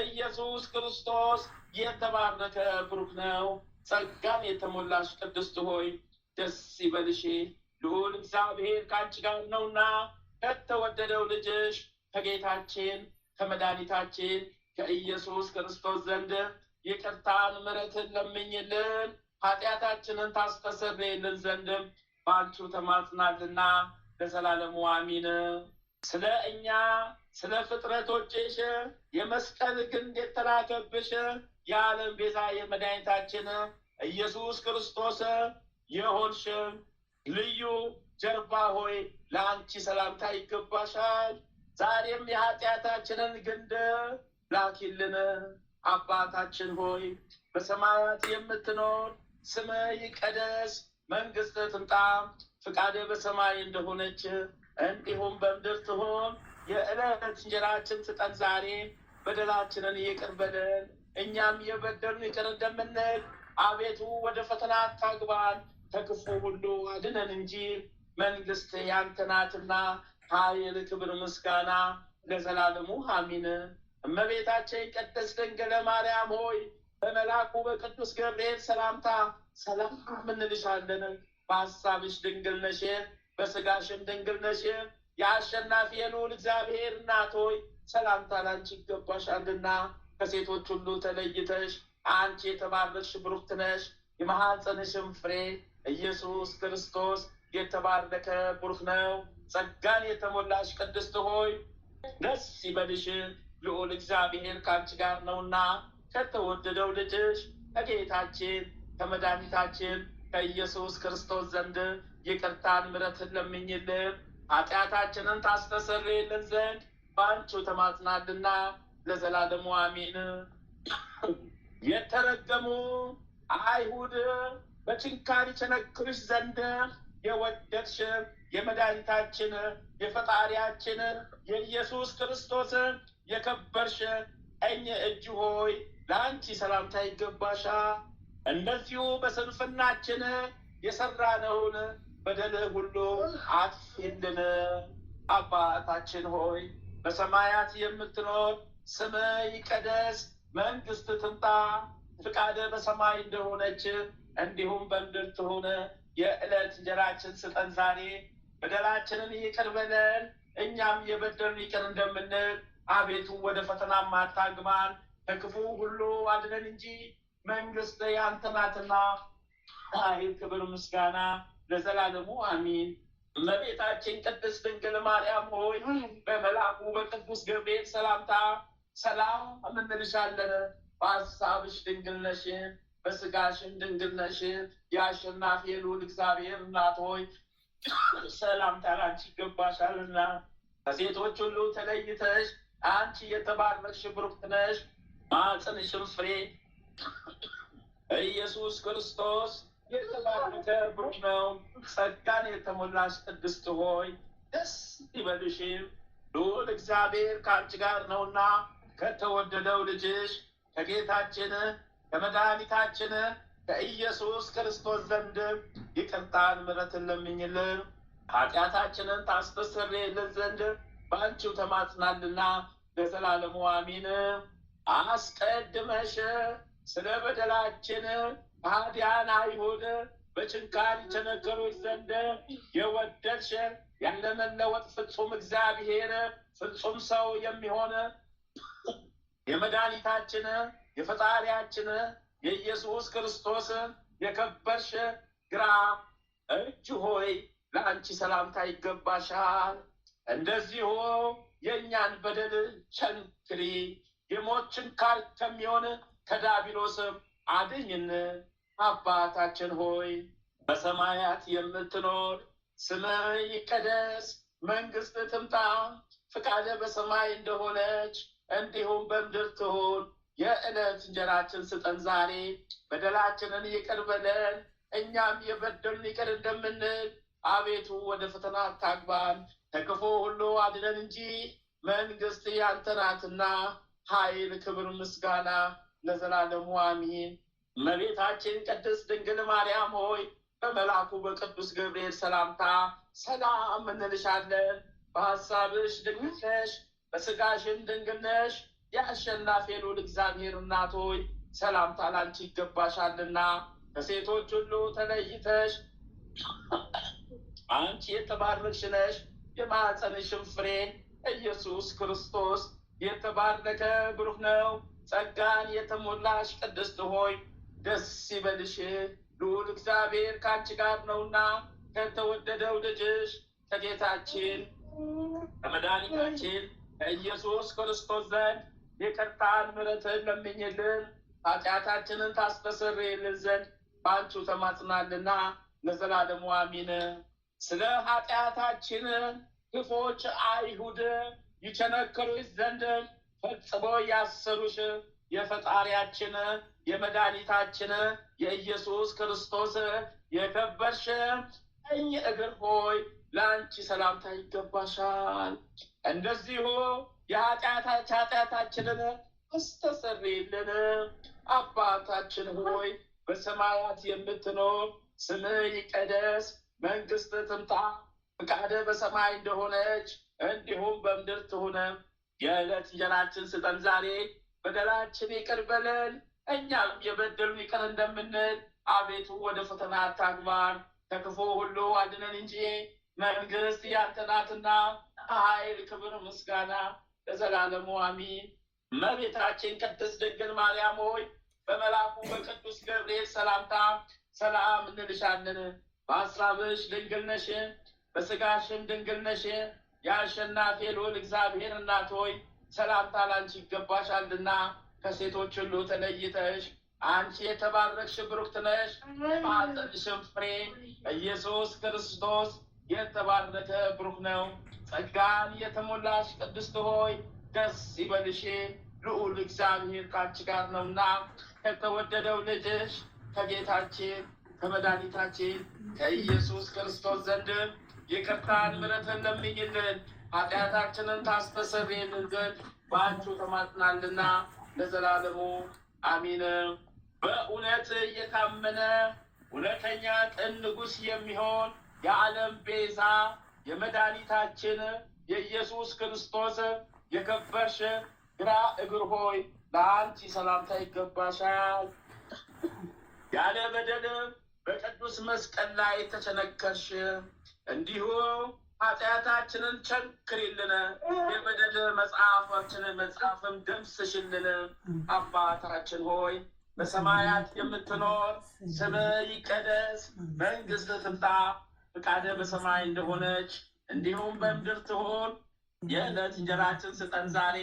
ኢየሱስ ክርስቶስ የተባረከ ብሩክ ነው። ጸጋን የተሞላሽ ቅድስት ሆይ ደስ ይበልሽ፣ ልዑል እግዚአብሔር ከአንቺ ጋር ነውና ከተወደደው ልጅሽ ከጌታችን ከመድኃኒታችን ከኢየሱስ ክርስቶስ ዘንድ ይቅርታን ምሕረትን ለምኝልን ኃጢአታችንን ታስተሰርይልን ዘንድም በአንቺው ተማጽናልና ለዘላለሙ አሜን። ስለ እኛ ስለ ፍጥረቶችሽ የመስቀል ግንድ የተላከብሽ የዓለም ቤዛ የመድኃኒታችን ኢየሱስ ክርስቶስ የሆንሽ ልዩ ጀርባ ሆይ ለአንቺ ሰላምታ ይገባሻል። ዛሬም የኃጢአታችንን ግንድ ላኪልን። አባታችን ሆይ በሰማያት የምትኖር ስምህ ይቀደስ፣ መንግሥትህ ትምጣ፣ ፈቃድህ በሰማይ እንደሆነች እንዲሁም በምድር ትሁን። የዕለት እንጀራችንን ስጠን ዛሬ፣ በደላችንን ይቅር በለን እኛም የበደሉንን ይቅር እንደምንል። አቤቱ ወደ ፈተና አታግባን ከክፉ ሁሉ አድነን እንጂ መንግሥት ያንተ ናትና ኃይል፣ ክብር፣ ምስጋና ለዘላለሙ አሜን። እመቤታችን ቅድስት ድንግል ማርያም ሆይ በመልአኩ በቅዱስ ገብርኤል ሰላምታ ሰላም እንልሻለን። በሐሳብሽ ድንግል ነሽ፣ በሥጋሽም ድንግል ነሽ። የአሸናፊ የልዑል እግዚአብሔር እናት ሆይ ሰላምታ ላንቺ ይገባሻልና ከሴቶች ሁሉ ተለይተሽ አንቺ የተባረክሽ ብሩክት ነሽ። የማኅፀንሽም ፍሬ ኢየሱስ ክርስቶስ የተባረከ ብሩክ ነው። ጸጋን የተሞላሽ ቅድስት ሆይ ደስ ይበልሽ፣ ልዑል እግዚአብሔር ከአንቺ ጋር ነውና ከተወደደው ልጅሽ ከጌታችን ከመድኃኒታችን ከኢየሱስ ክርስቶስ ዘንድ ይቅርታን ምሕረትን ለምኝልን ኃጢአታችንን ታስተሰርይልን ዘንድ በአንቺው ተማጽናልና ለዘላለሙ አሜን። የተረገሙ አይሁድ በችንካር ይቸነክሩሽ ዘንድ የወደድሽ የመድኃኒታችን የፈጣሪያችን የኢየሱስ ክርስቶስ የከበርሽ ቀኝ እጅ ሆይ ለአንቺ ሰላምታ ይገባሻል። እንደዚሁ በስንፍናችን የሰራነውን በደል ሁሉ አጥፊልን። አባታችን ሆይ በሰማያት የምትኖር ስምህ ይቀደስ፣ መንግስት ትምጣ፣ ፍቃድህ በሰማይ እንደሆነች እንዲሁም በምድር ትሁን። የዕለት እንጀራችን ስጠን ዛሬ፣ በደላችንን ይቅር በለን እኛም የበደሉንን ይቅር እንደምንል፣ አቤቱ ወደ ፈተና አታግባን ከክፉ ሁሉ አድነን እንጂ መንግስት ያንተ ናትና ኃይል፣ ክብር፣ ምስጋና ለዘላለሙ አሜን። እመቤታችን ቅድስት ድንግል ማርያም ሆይ በመልአኩ በቅዱስ ገብርኤል ሰላምታ ሰላም እንልሻለን። በሀሳብሽ ድንግል ነሽ፣ በስጋሽም ድንግል ነሽ። የአሸናፊ ልዑል እግዚአብሔር እናት ሆይ ሰላምታ ላንቺ ይገባሻልና ከሴቶች ሁሉ ተለይተሽ አንቺ የተባረክሽ ብሩክት ነሽ። ማኅፀንሽም ፍሬ ኢየሱስ ክርስቶስ የተባረከ ብሩክ ነው። ጸጋን የተሞላሽ ቅድስት ሆይ ደስ ይበልሽ፣ ልዑል እግዚአብሔር ከአንቺ ጋር ነውና ከተወደደው ልጅሽ ከጌታችን ከመድኃኒታችን ከኢየሱስ ክርስቶስ ዘንድ ይቅርታን ምሕረትን ለምኝልን ኃጢአታችንን ታስተሰርይልን ዘንድ በአንቺው ተማጽናልና ለዘላለሙ አሜን። አስቀድመሽ ስለ በደላችን ከሃዲያን አይሁድ በችንካር ይቸነክሩሽ ዘንድ የወደድሽ ያለመለወጥ ፍጹም እግዚአብሔር ፍጹም ሰው የሚሆን የመድኃኒታችን የፈጣሪያችን የኢየሱስ ክርስቶስ የከበርሽ ግራ እጅ ሆይ ለአንቺ ሰላምታ ይገባሻል። እንደዚሁ የእኛን በደል ቸንክሪ፣ የሞት ችንካር ከሚሆን ከዲያብሎስም አድኝን። አባታችን ሆይ በሰማያት የምትኖር ስምህ ይቀደስ፣ መንግስት ትምጣ፣ ፍቃድህ በሰማይ እንደሆነች እንዲሁም በምድር ትሁን። የዕለት እንጀራችን ስጠን ዛሬ፣ በደላችንን ይቅር በለን እኛም የበደሉንን ይቅር እንደምንል፣ አቤቱ ወደ ፈተና አታግባን ከክፉ ሁሉ አድነን እንጂ መንግስት ያንተ ናትና ኃይል፣ ክብር፣ ምስጋና ለዘላለሙ አሜን። እመቤታችን ቅድስት ድንግል ማርያም ሆይ በመልአኩ በቅዱስ ገብርኤል ሰላምታ ሰላም እንልሻለን። በሀሳብሽ ድንግል ነሽ፣ በስጋሽም ድንግል ነሽ። የአሸናፊ ልዑል እግዚአብሔር እናት ሆይ ሰላምታ ላንቺ ይገባሻልና ከሴቶች ሁሉ ተለይተሽ አንቺ የተባረክሽ ነሽ። የማኅፀንሽም ፍሬ ኢየሱስ ክርስቶስ የተባረከ ብሩክ ነው። ጸጋን የተሞላሽ ቅድስት ሆይ ደስ ይበልሽ፣ ልዑል እግዚአብሔር ከአንቺ ጋር ነውና ከተወደደው ልጅሽ ከጌታችን ከመድኃኒታችን ከኢየሱስ ክርስቶስ ዘንድ ይቅርታን ምሕረትን ለምኝልን ኃጢአታችንን ታስተሰርይልን ዘንድ በአንቺው ተማጽናልና ለዘላለሙ አሜን። ስለ ኃጢአታችን ክፎች አይሁድ ይቸነክሩሽ ዘንድ ፈጽሞ ያሰሩሽ የፈጣሪያችን የመድኃኒታችን የኢየሱስ ክርስቶስ የከበርሽ ቀኝ እግር ሆይ ለአንቺ ሰላምታ ይገባሻል። እንደዚሁ ኃጢአታችንን አስተሰርይልን። አባታችን ሆይ በሰማያት የምትኖር ስምህ ይቀደስ፣ መንግስት ትምጣ፣ ፍቃድህ በሰማይ እንደሆነች እንዲሁም በምድር ትሁን። የዕለት እንጀራችን ስጠን ዛሬ፣ በደላችን ይቅር በለን እኛም የበደሉንን ይቅር እንደምንል፣ አቤቱ ወደ ፈተና አታግባን ከክፉ ሁሉ አድነን እንጂ መንግስት ያንተ ናትና ኃይል፣ ክብር፣ ምስጋና ለዘላለሙ አሜን። እመቤታችን ቅድስት ድንግል ማርያም ሆይ በመልአኩ በቅዱስ ገብርኤል ሰላምታ ሰላም እንልሻለን። በሀሳብሽ ድንግል ነሽ፣ በስጋሽም ድንግል ነሽ። የአሸናፊ ልዑል እግዚአብሔር እናት ሆይ ሰላምታ ላንቺ ይገባሻልና ከሴቶች ሁሉ ተለይተሽ አንቺ የተባረክሽ ብሩክት ነሽ፣ የማኅፀንሽም ፍሬ ኢየሱስ ክርስቶስ የተባረከ ብሩክ ነው። ጸጋን የተሞላሽ ቅድስት ሆይ ደስ ይበልሽ፣ ልዑል እግዚአብሔር ከአንቺ ጋር ነውና ከተወደደው ልጅሽ ከጌታችን ከመድኃኒታችን ከኢየሱስ ክርስቶስ ዘንድ ይቅርታን ምሕረትን ለምኝልን ኃጢአታችንን ታስተሰርይልን ዘንድ በአንቺ ተማጽናልና ለዘላለሙ አሚን። በእውነት የታመነ እውነተኛ ቅን ንጉሥ የሚሆን የዓለም ቤዛ የመድኃኒታችን የኢየሱስ ክርስቶስ የከበርሽ ግራ እግር ሆይ ለአንቺ ሰላምታ ይገባሻል። ያለ በደል በቅዱስ መስቀል ላይ ተቸነከርሽ፣ እንዲሁም ኃጢአታችንን ቸንክሪልን፣ የበደል መጽሐፋችንን መጽሐፍም ደምስሽልን። አባታችን ሆይ በሰማያት የምትኖር ስምህ ይቀደስ፣ መንግሥትህ ትምጣ፣ ፈቃድህ በሰማይ እንደሆነች እንዲሁም በምድር ትሁን። የዕለት እንጀራችንን ስጠን ዛሬ፣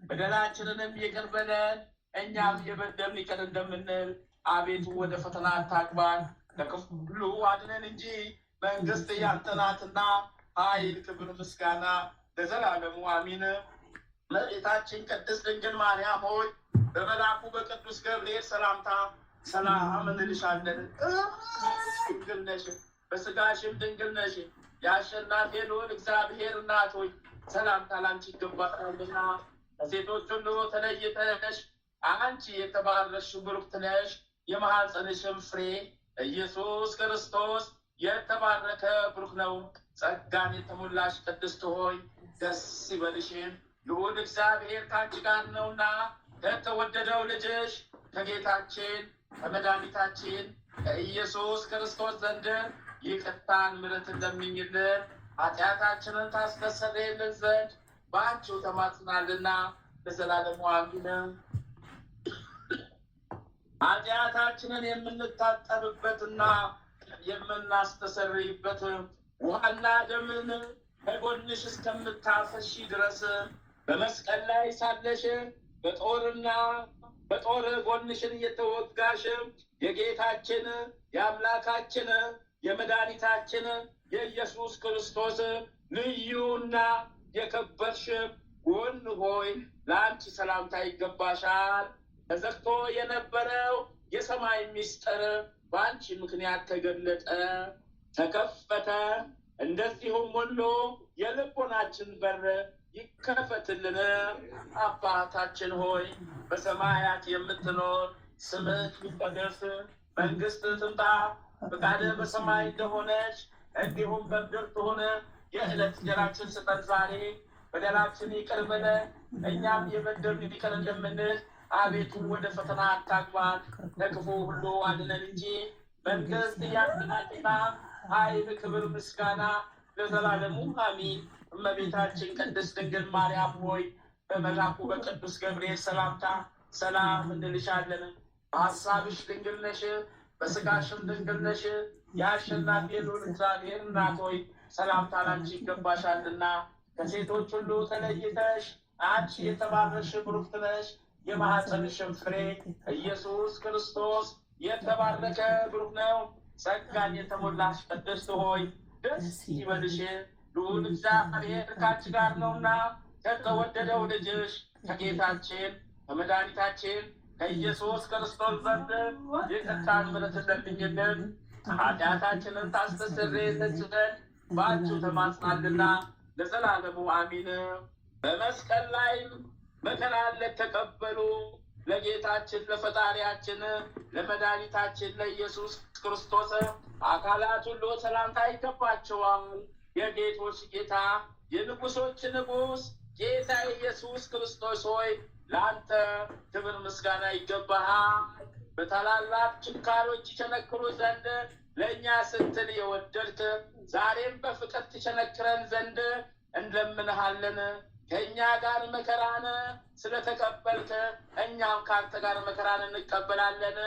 በደላችንንም ይቅር በለን እኛም የበደሉንን ይቅር እንደምንል፣ አቤቱ ወደ ፈተና አታግባን ከክፉ ሁሉ አድነን እንጂ መንግሥት ያንተ ናትና ኃይል፣ ክብር፣ ምስጋና ለዘላለሙ አሚን። እመቤታችን ቅድስት ድንግል ማርያም ሆይ በመልአኩ በቅዱስ ገብርኤል ሰላምታ ሰላም እንልሻለን። ድንግል ነሽ፣ በሥጋሽም ድንግል ነሽ። የአሸናፊ ልዑል እግዚአብሔር እናት ሆይ ሰላምታ ላንቺ ይገባሻልና ከሴቶች ሁሉ ተለይተሽ አንቺ የተባረክሽ ብሩክት ነሽ። የማኅፀንሽም ፍሬ ኢየሱስ ክርስቶስ የተባረከ ብሩክ ነው። ጸጋን የተሞላሽ ቅድስት ሆይ ደስ ይበልሽ፣ ልዑል እግዚአብሔር ከአንቺ ጋር ነውና ከተወደደው ልጅሽ ከጌታችን ከመድኃኒታችን ከኢየሱስ ክርስቶስ ዘንድ ይቅርታን ምሕረትን ለምኝልን ኃጢአታችንን ታስተሰርይልን ዘንድ በአንቺው ተማጽናልና ለዘላለሙ አሚን። ኃጢአታችንን የምንታጠብበትና የምናስተሰርይበት ውሃና ደምን ከጎንሽ እስከምታፈሺ ድረስ በመስቀል ላይ ሳለሽ በጦር ጎንሽን እየተወጋሽ የጌታችን የአምላካችን የመድኃኒታችን የኢየሱስ ክርስቶስ ልዩና የከበርሽ ጎን ሆይ ለአንቺ ሰላምታ ይገባሻል። ተዘግቶ የነበረው የሰማይ ምስጢር በአንቺ ምክንያት ተገለጠ፣ ተከፈተ። እንደዚሁም ሁሉ የልቦናችን በር ይከፈትልን። አባታችን ሆይ በሰማያት የምትኖር ስምህ ይቀደስ፣ መንግሥትህ ትምጣ፣ ፈቃድህ በሰማይ እንደሆነች እንዲሁም በምድር ትሁን። የዕለት እንጀራችንን ስጠን ዛሬ፣ በደላችን ይቅር በለን እኛም የበደሉንን ይቅር እንደምንል፣ አቤቱ ወደ ፈተና አታግባን ከክፉ ሁሉ አድነን እንጂ መንግሥት ያንተ ናትና ኃይል፣ ክብር፣ ምስጋና ለዘላለሙ አሚን። እመቤታችን ቅድስት ድንግል ማርያም ሆይ በመልአኩ በቅዱስ ገብርኤል ሰላምታ ሰላም እንልሻለን። በሐሳብሽ ድንግል ነሽ፣ በሥጋሽም ድንግል ነሽ። የአሸናፊ ልዑል እግዚአብሔር እናት ሆይ ሰላምታ ላንቺ ይገባሻልና ከሴቶች ሁሉ ተለይተሽ አንቺ የተባረክሽ ብሩክት ነሽ። የማኅፀንሽም ፍሬ ኢየሱስ ክርስቶስ የተባረከ ብሩክ ነው። ጸጋን የተሞላሽ ቅድስት ሆይ ደስ ይበልሽ፣ ልዑል እግዚአብሔር ከአንቺ ጋር ነውና ከተወደደው ልጅሽ ከጌታችን ከመድኃኒታችን ከኢየሱስ ክርስቶስ ዘንድ ይቅርታን ምሕረትን ለምኝልን ኃጢአታችንን ታስተሰርይልን ዘንድ በአንቺው ተማጽናልና ለዘላለሙ አሚን። በመስቀል ላይ መከራን ለተቀበሉ ለጌታችን ለፈጣሪያችን ለመድኃኒታችን ለኢየሱስ ክርስቶስ አካላት ሁሉ ሰላምታ ይገባቸዋል። የጌቶች ጌታ የንጉሶች ንጉሥ ጌታ ኢየሱስ ክርስቶስ ሆይ ለአንተ ክብር ምስጋና ይገባሃል። በታላላቅ ችንካሮች ይቸነክሩ ዘንድ ለእኛ ስትል የወደድክ ዛሬም በፍቅር ትቸነክረን ዘንድ እንለምንሃለን። ከእኛ ጋር መከራን ስለተቀበልክ እኛም ከአንተ ጋር መከራን እንቀበላለን።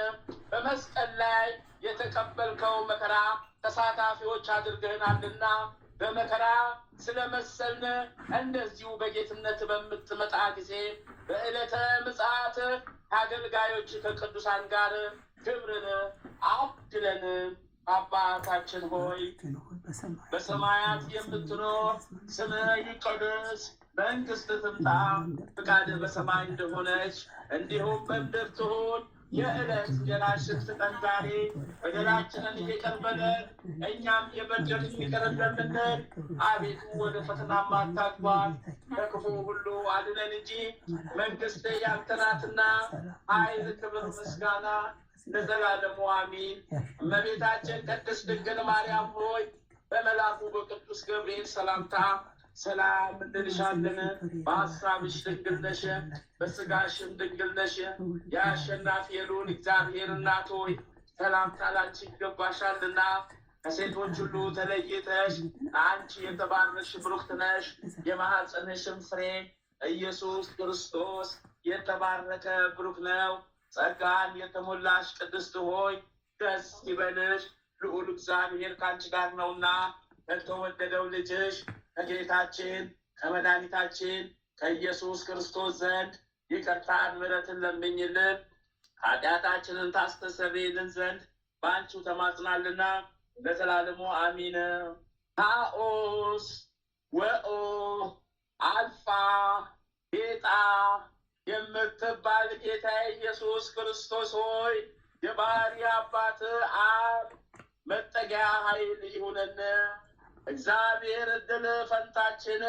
በመስቀል ላይ የተቀበልከው መከራ ተሳታፊዎች አድርገህናልና በመከራ ስለመሰልን እንደዚሁ በጌትነት በምትመጣ ጊዜ በዕለተ ምጽአት ከአገልጋዮች ከቅዱሳን ጋር ክብርን አድለን። አባታችን ሆይ በሰማያት የምትኖር ስምህ ይቀደስ፣ መንግሥትህ ትምጣ፣ ፈቃድህ በሰማይ እንደሆነች እንዲሁም በምድር ትሁን። የዕለት እንጀራችንን ስጠን ዛሬ፣ በደላችንን ይቅር በለን እኛም የበደሉንን ይቅር እንደምንል፣ አቤቱ ወደ ፈተና አታግባን ከክፉ ሁሉ አድነን እንጂ መንግሥት ያንተ ናትና ኃይል፣ ክብር፣ ምስጋና ለዘላለሙ አሜን። እመቤታችን ቅድስት ድንግል ማርያም ሆይ በመልአኩ በቅዱስ ገብርኤል ሰላምታ ሰላም እንልሻለን። በሐሳብሽ ድንግል ነሽ፣ በሥጋሽም ድንግል ነሽ። የአሸናፊ የልዑል እግዚአብሔር እናት ሆይ ሰላምታ ላንቺ ይገባሻልና ከሴቶች ሁሉ ተለይተሽ አንቺ የተባረክሽ ብሩክት ነሽ። የማኅፀንሽም ፍሬ ኢየሱስ ክርስቶስ የተባረከ ብሩክ ነው። ጸጋን የተሞላሽ ቅድስት ሆይ ደስ ይበልሽ፣ ልዑል እግዚአብሔር ከአንቺ ጋር ነውና ከተወደደው ልጅሽ ከጌታችን ከመድኃኒታችን ከኢየሱስ ክርስቶስ ዘንድ ይቅርታን ምሕረትን ለምኝልን ኃጢአታችንን ታስተሰርይልን ዘንድ በአንቺው ተማጽናልና ለዘላለሙ አሚን። ታኦስ ወኦ አልፋ ቤጣ የምትባል ጌታ ኢየሱስ ክርስቶስ ሆይ የባሕርይ አባት አብ መጠጊያ ኃይል ይሁነን። እግዚአብሔር ዕድል ፈንታችን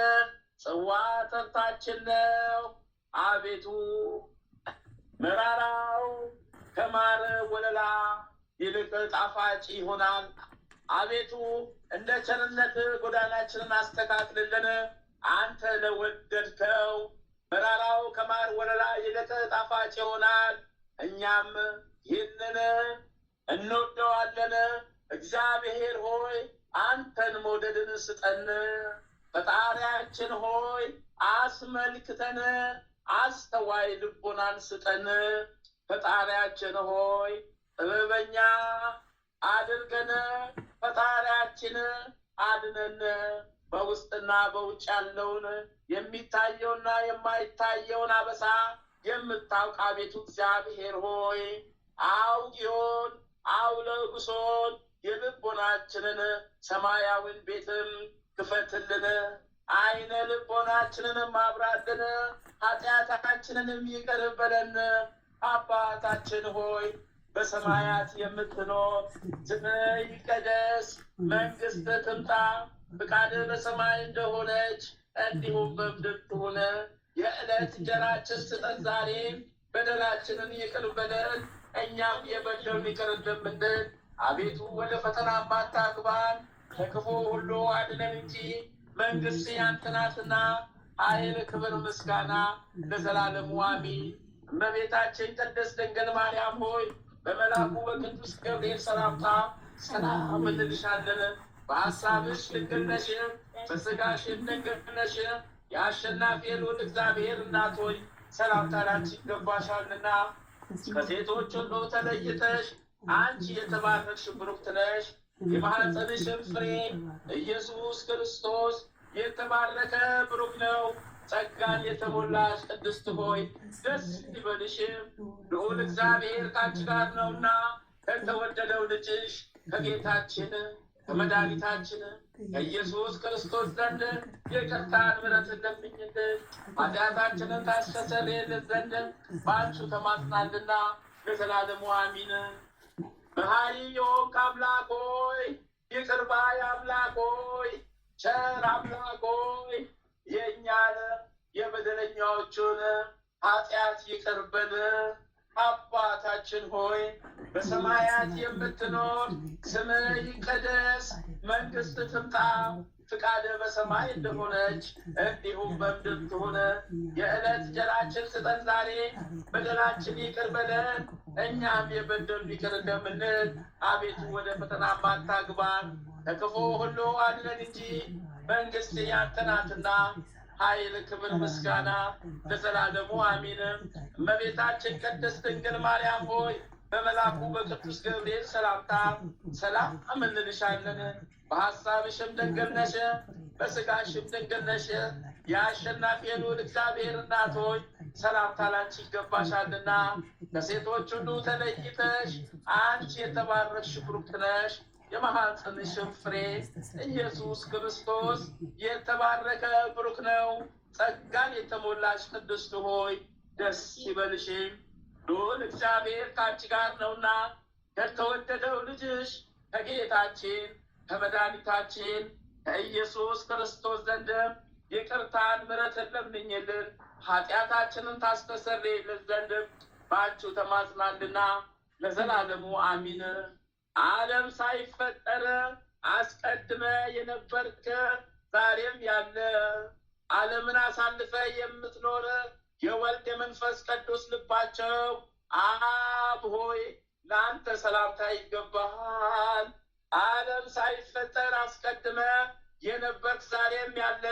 ጽዋ ተርታችን ነው። አቤቱ መራራው ከማር ወለላ ይልቅ ጣፋጭ ይሆናል። አቤቱ እንደ ቸርነት ጎዳናችንን አስተካክልልን። አንተ ለወደድከው መራራው ከማር ወለላ ይልቅ ጣፋጭ ይሆናል። እኛም ይህንን እንወደዋለን። እግዚአብሔር ሆይ አንተን መውደድን ስጠን። ፈጣሪያችን ሆይ አስመልክተን፣ አስተዋይ ልቦናን ስጠን። ፈጣሪያችን ሆይ ጥበበኛ አድርገን፣ ፈጣሪያችን አድነን። በውስጥና በውጭ ያለውን የሚታየውና የማይታየውን አበሳ የምታውቅ አቤቱ እግዚአብሔር ሆይ አውጊዮን አውለጉሶን የልቦናችንን ሰማያዊን ቤትም ክፈትልን፣ አይነ ልቦናችንንም አብራልን፣ ኃጢአታችንንም ይቅር በለን። አባታችን ሆይ በሰማያት የምትኖር ስምህ ይቀደስ፣ መንግሥትህ ትምጣ፣ ፈቃድህ በሰማይ እንደሆነች እንዲሁም በምድር ትሁን። የዕለት እንጀራችንን ስጠን ዛሬ፣ በደላችንን ይቅር በለን እኛም የበደሉንን ይቅር እንደምንል፣ አቤቱ ወደ ፈተና አታግባን ከክፉ ሁሉ አድነን እንጂ መንግሥት ያንተ ናትና ኃይል፣ ክብር፣ ምስጋና ለዘላለሙ አሜን። እመቤታችን ቅድስት ድንግል ማርያም ሆይ በመልአኩ በቅዱስ ገብርኤል ሰላምታ ሰላም እንልሻለን። በሐሳብሽ ድንግል ነሽ፣ በሥጋሽም ድንግል ነሽ። የአሸናፊ የልዑል እግዚአብሔር እናት ሆይ ሰላምታ ላንቺ ይገባሻልና ከሴቶች ሁሉ ተለይተሽ አንቺ የተባረክሽ ብሩክት ነሽ። የማኅፀንሽም ፍሬ ኢየሱስ ክርስቶስ የተባረከ ብሩክ ነው። ጸጋን የተሞላሽ ቅድስት ሆይ ደስ ይበልሽ፣ ልዑል እግዚአብሔር ከአንቺ ጋር ነውና ከተወደደው ልጅሽ ከጌታችን ከመድኃኒታችን ከኢየሱስ ክርስቶስ ዘንድ ይቅርታን ምሕረትን ለምኝልን ኃጢአታችንን ታስተሰርይልን ዘንድ በአንቺው ተማጽናልና ለዘላለሙ አሚን። መሐሪ የሆንክ አምላክ ሆይ፣ ይቅር ባይ አምላክ ሆይ፣ ቸር አምላክ ሆይ የእኛን የበደለኛዎቹን ኃጢአት ይቅር በል። አባታችን ሆይ በሰማያት የምትኖር ስምህ ይቀደስ፣ መንግሥትህ ትምጣ፣ ፈቃድህ በሰማይ እንደሆነች እንዲሁም በምድር ትሁን። የዕለት እንጀራችንን ስጠን ዛሬ፣ በደላችን ይቅር በለን እኛም የበደሉንን ይቅር እንደምንል፣ አቤቱ ወደ ፈተና አታግባን ከክፉ ሁሉ አድነን እንጂ መንግሥት ያንተ ናትና ኃይል፣ ክብር፣ ምስጋና ለዘላለሙ አሚን። እመቤታችን ቅድስት ድንግል ማርያም ሆይ በመልአኩ በቅዱስ ገብርኤል ሰላምታ ሰላም እንልሻለን። በሐሳብሽም ድንግል ነሽ፣ በሥጋሽም ድንግል ነሽ። የአሸናፊ ልዑል እግዚአብሔር እናት ሆይ ሰላምታ ላንቺ ይገባሻልና ከሴቶች ሁሉ ተለይተሽ አንቺ የተባረክሽ ብሩክት ነሽ። የማኅፀንሽም ፍሬ ኢየሱስ ክርስቶስ የተባረከ ብሩክ ነው። ጸጋን የተሞላሽ ቅድስት ሆይ ደስ ይበልሽ፣ ልዑል እግዚአብሔር ከአንቺ ጋር ነውና ከተወደደው ልጅሽ ከጌታችን ከመድኃኒታችን ከኢየሱስ ክርስቶስ ዘንድም ይቅርታን ምሕረትን ለምኝልን ኃጢአታችንን ታስተሰርይልን ዘንድም በአንቺው ተማጽናልና ለዘላለሙ አሚን። ዓለም ሳይፈጠር አስቀድመ የነበርክ ዛሬም ያለ ዓለምን አሳልፈ የምትኖር የወልድ የመንፈስ ቅዱስ ልባቸው አብ ሆይ ለአንተ ሰላምታ ይገባሃል። ዓለም ሳይፈጠር አስቀድመ የነበርክ ዛሬም ያለ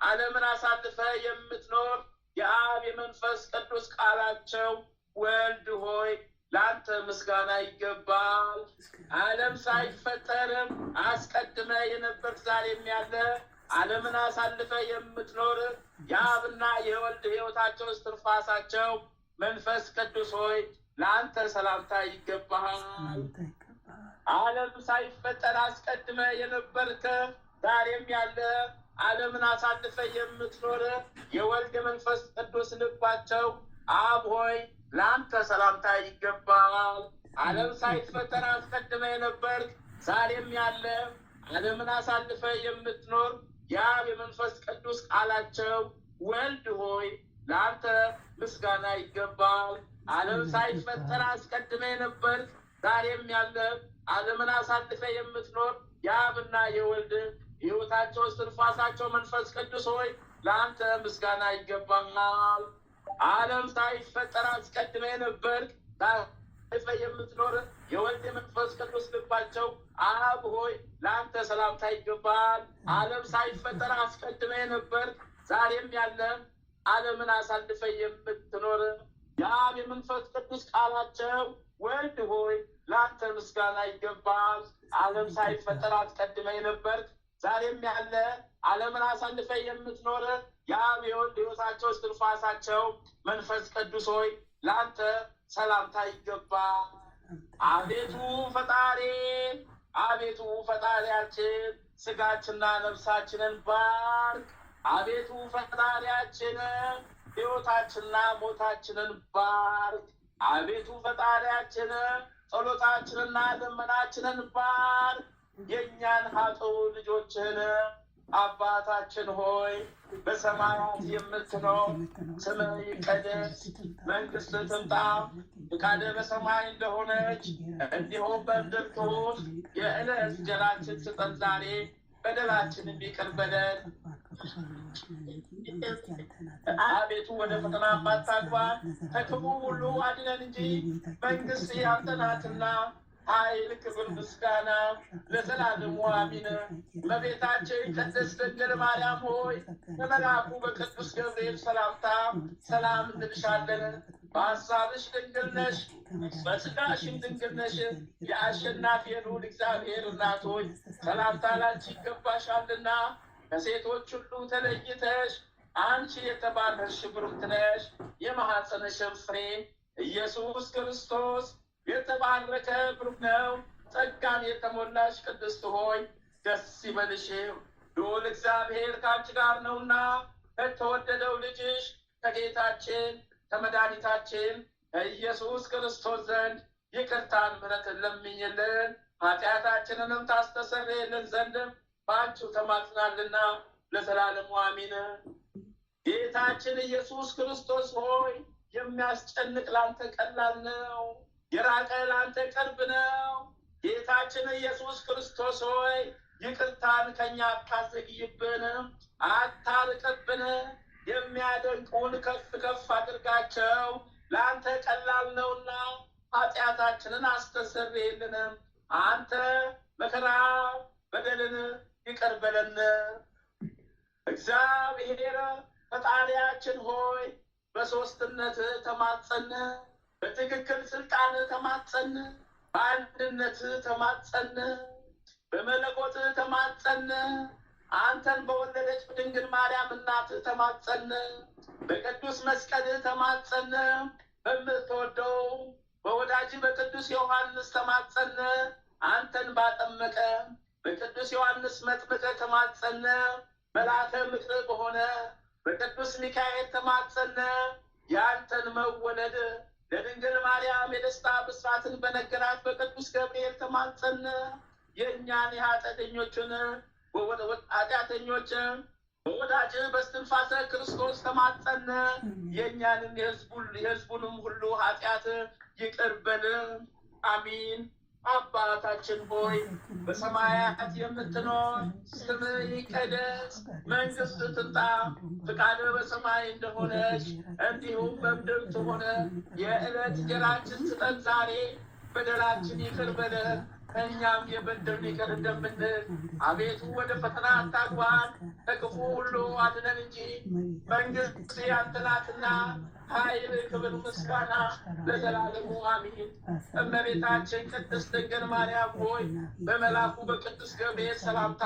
ዓለምን አሳልፈ የምትኖር የአብ የመንፈስ ቅዱስ ቃላቸው ወልድ ሆይ ለአንተ ምስጋና ይገባል። ዓለም ሳይፈጠርም አስቀድመ የነበርክ ዛሬም ያለ ዓለምን አሳልፈ የምትኖር የአብና የወልድ ሕይወታቸው እስትንፋሳቸው መንፈስ ቅዱስ ሆይ ለአንተ ሰላምታ ይገባሃል። ዓለም ሳይፈጠር አስቀድመ የነበርክ ዛሬም ያለ ዓለምን አሳልፈ የምትኖር የወልድ መንፈስ ቅዱስ ልባቸው አብ ሆይ ለአንተ ሰላምታ ይገባል። ዓለም ሳይፈጠር አስቀድመ የነበርክ ዛሬም ያለ ዓለምን አሳልፈ የምትኖር የአብ የመንፈስ ቅዱስ ቃላቸው ወልድ ሆይ ለአንተ ምስጋና ይገባል። ዓለም ሳይፈጠር አስቀድመ የነበርክ ዛሬም ያለ ዓለምን አሳልፈ የምትኖር የአብና የወልድ ሕይወታቸው እስትንፋሳቸው መንፈስ ቅዱስ ሆይ ለአንተ ምስጋና ይገባል። ዓለም ሳይፈጠር አስቀድመ የነበርክ ዛሬ የምትኖር የወልድ መንፈስ ቅዱስ ልባቸው አብ ሆይ ለአንተ ሰላምታ ይገባል። ዓለም ሳይፈጠር አስቀድመ የነበርክ ዛሬም ያለ ዓለምን አሳልፈ የምትኖር የአብ የመንፈስ ቅዱስ ቃላቸው ወልድ ሆይ ለአንተ ምስጋና ይገባል። ዓለም ሳይፈጠር አስቀድመ የነበርክ ዛሬም ያለ ዓለምን አሳልፈ የምትኖር የአብ የወልድ ሕይወታቸው እስትንፋሳቸው መንፈስ ቅዱስ ሆይ ለአንተ ሰላምታ ይገባል። አቤቱ ፈጣሪ አቤቱ ፈጣሪያችን ስጋችንና ነፍሳችንን ባርክ። አቤቱ ፈጣሪያችን ሕይወታችንና ሞታችንን ባርክ። አቤቱ ፈጣሪያችን ጸሎታችንና ልመናችንን ባርክ። የእኛን ኃጥእ ልጆችህን አባታችን ሆይ በሰማያት የምትኖር ስምህ ይቀደስ፣ መንግሥትህ ትምጣ፣ ፈቃድህ በሰማይ እንደሆነች እንዲሁም በምድር ትሁን። የዕለት እንጀራችንን ስጠን ዛሬ፣ በደላችንን ይቅር በለን አቤቱ፣ ወደ ፈተና አታግባን፣ ከክፉ ሁሉ አድነን እንጂ መንግሥት ያንተ ናትና ኃይል፣ ክብር፣ ምስጋና ለዘላለሙ አሚን። እመቤታችን ቅድስት ድንግል ማርያም ሆይ በመልአኩ በቅዱስ ገብርኤል ሰላምታ ሰላም እንልሻለን። በሐሳብሽ ድንግል ነሽ፣ በሥጋሽም ድንግል ነሽ። የአሸናፊ ልዑል እግዚአብሔር እናት ሆይ ሰላምታ ላንቺ ይገባሻልና ከሴቶች ሁሉ ተለይተሽ አንቺ የተባረክሽ ብሩክት ነሽ። የማኅፀንሽም ፍሬ ኢየሱስ ክርስቶስ የተባረከ ብሩክ ነው። ጸጋን የተሞላሽ ቅድስት ሆይ ደስ ይበልሽ፣ ልዑል እግዚአብሔር ከአንቺ ጋር ነውና ከተወደደው ልጅሽ ከጌታችን ከመድኃኒታችን ከኢየሱስ ክርስቶስ ዘንድ ይቅርታን ምሕረትን ለምኝልን ኃጢአታችንንም ታስተሰርይልን ዘንድም በአንቺው ተማጽናልና ለዘላለሙ አሚን። ጌታችን ኢየሱስ ክርስቶስ ሆይ የሚያስጨንቅ ላንተ ቀላል ነው፣ የራቀ ላንተ ቅርብ ነው። ጌታችን ኢየሱስ ክርስቶስ ሆይ ይቅርታን ከኛ አታዘግይብን፣ አታርቅብን። የሚያደንቁን ከፍ ከፍ አድርጋቸው፣ ለአንተ ቀላል ነውና ኃጢአታችንን አስተሰርይልን። አንተ መከራ በደልን ይቅር በለን። እግዚአብሔር ፈጣሪያችን ሆይ በሦስትነት ተማጸን፣ በትክክል ስልጣን ተማጸን፣ በአንድነት ተማጸን። በመለኮት ተማጸን። አንተን በወለደች ድንግል ማርያም እናት ተማጸን። በቅዱስ መስቀል ተማጸን። በምትወደው በወዳጅ በቅዱስ ዮሐንስ ተማጸን። አንተን ባጠመቀ በቅዱስ ዮሐንስ መጥምቅ ተማጸን። መልአከ ምክር በሆነ በቅዱስ ሚካኤል ተማጸን። የአንተን መወለድ ለድንግል ማርያም የደስታ ብስራትን በነገራት በቅዱስ ገብርኤል ተማጸን። የእኛን የኃጢአተኞችን ኃጢአተኞችን በወዳጅ በስትንፋሰ ክርስቶስ ተማጸን። የእኛንም የሕዝቡንም ሁሉ ኃጢአት ይቅር በል። አሚን። አባታችን ሆይ በሰማያት የምትኖር፣ ስምህ ይቀደስ፣ መንግሥትህ ትምጣ፣ ፈቃድህ በሰማይ እንደሆነች እንዲሁም በምድር ትሁን። የዕለት እንጀራችንን ስጠን ዛሬ፣ በደላችን ይቅር በለን እኛም የበደሉንን ይቅር እንደምንል። አቤቱ ወደ ፈተና አታግባን፣ ከክፉ ሁሉ አድነን እንጂ መንግሥት ያንተ ናትና፣ ኃይል፣ ክብር፣ ምስጋና ለዘላለሙ አሜን። እመቤታችን ቅድስት ድንግል ማርያም ሆይ በመልአኩ በቅዱስ ገብርኤል ሰላምታ